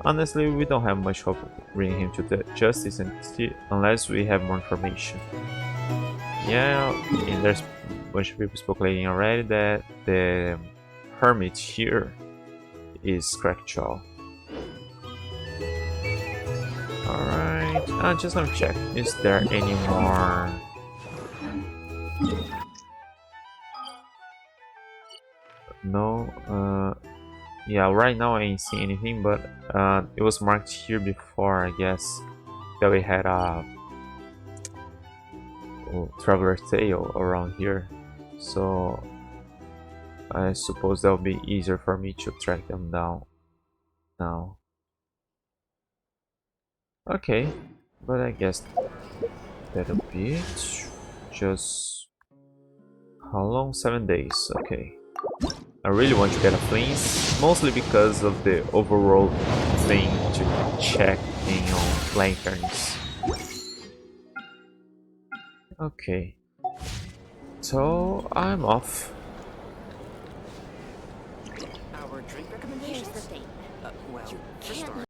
Honestly, we don't have much hope of bringing him to the justice unless we have more information. Yeah, and there's a bunch of people speculating already that the hermit here is Crackchow. Alright, just let me check. Is there any more? No, yeah, right now I ain't seeing anything, but it was marked here before, I guess, that we had a traveler's tale around here, so I suppose that would be easier for me to track them down now. Okay, but I guess that'll be it. Just how long? 7 days. Okay. I really want to get a Flins, mostly because of the overall thing to check on lanterns. Okay, so I'm off. Our drink recommendations? Well, first off,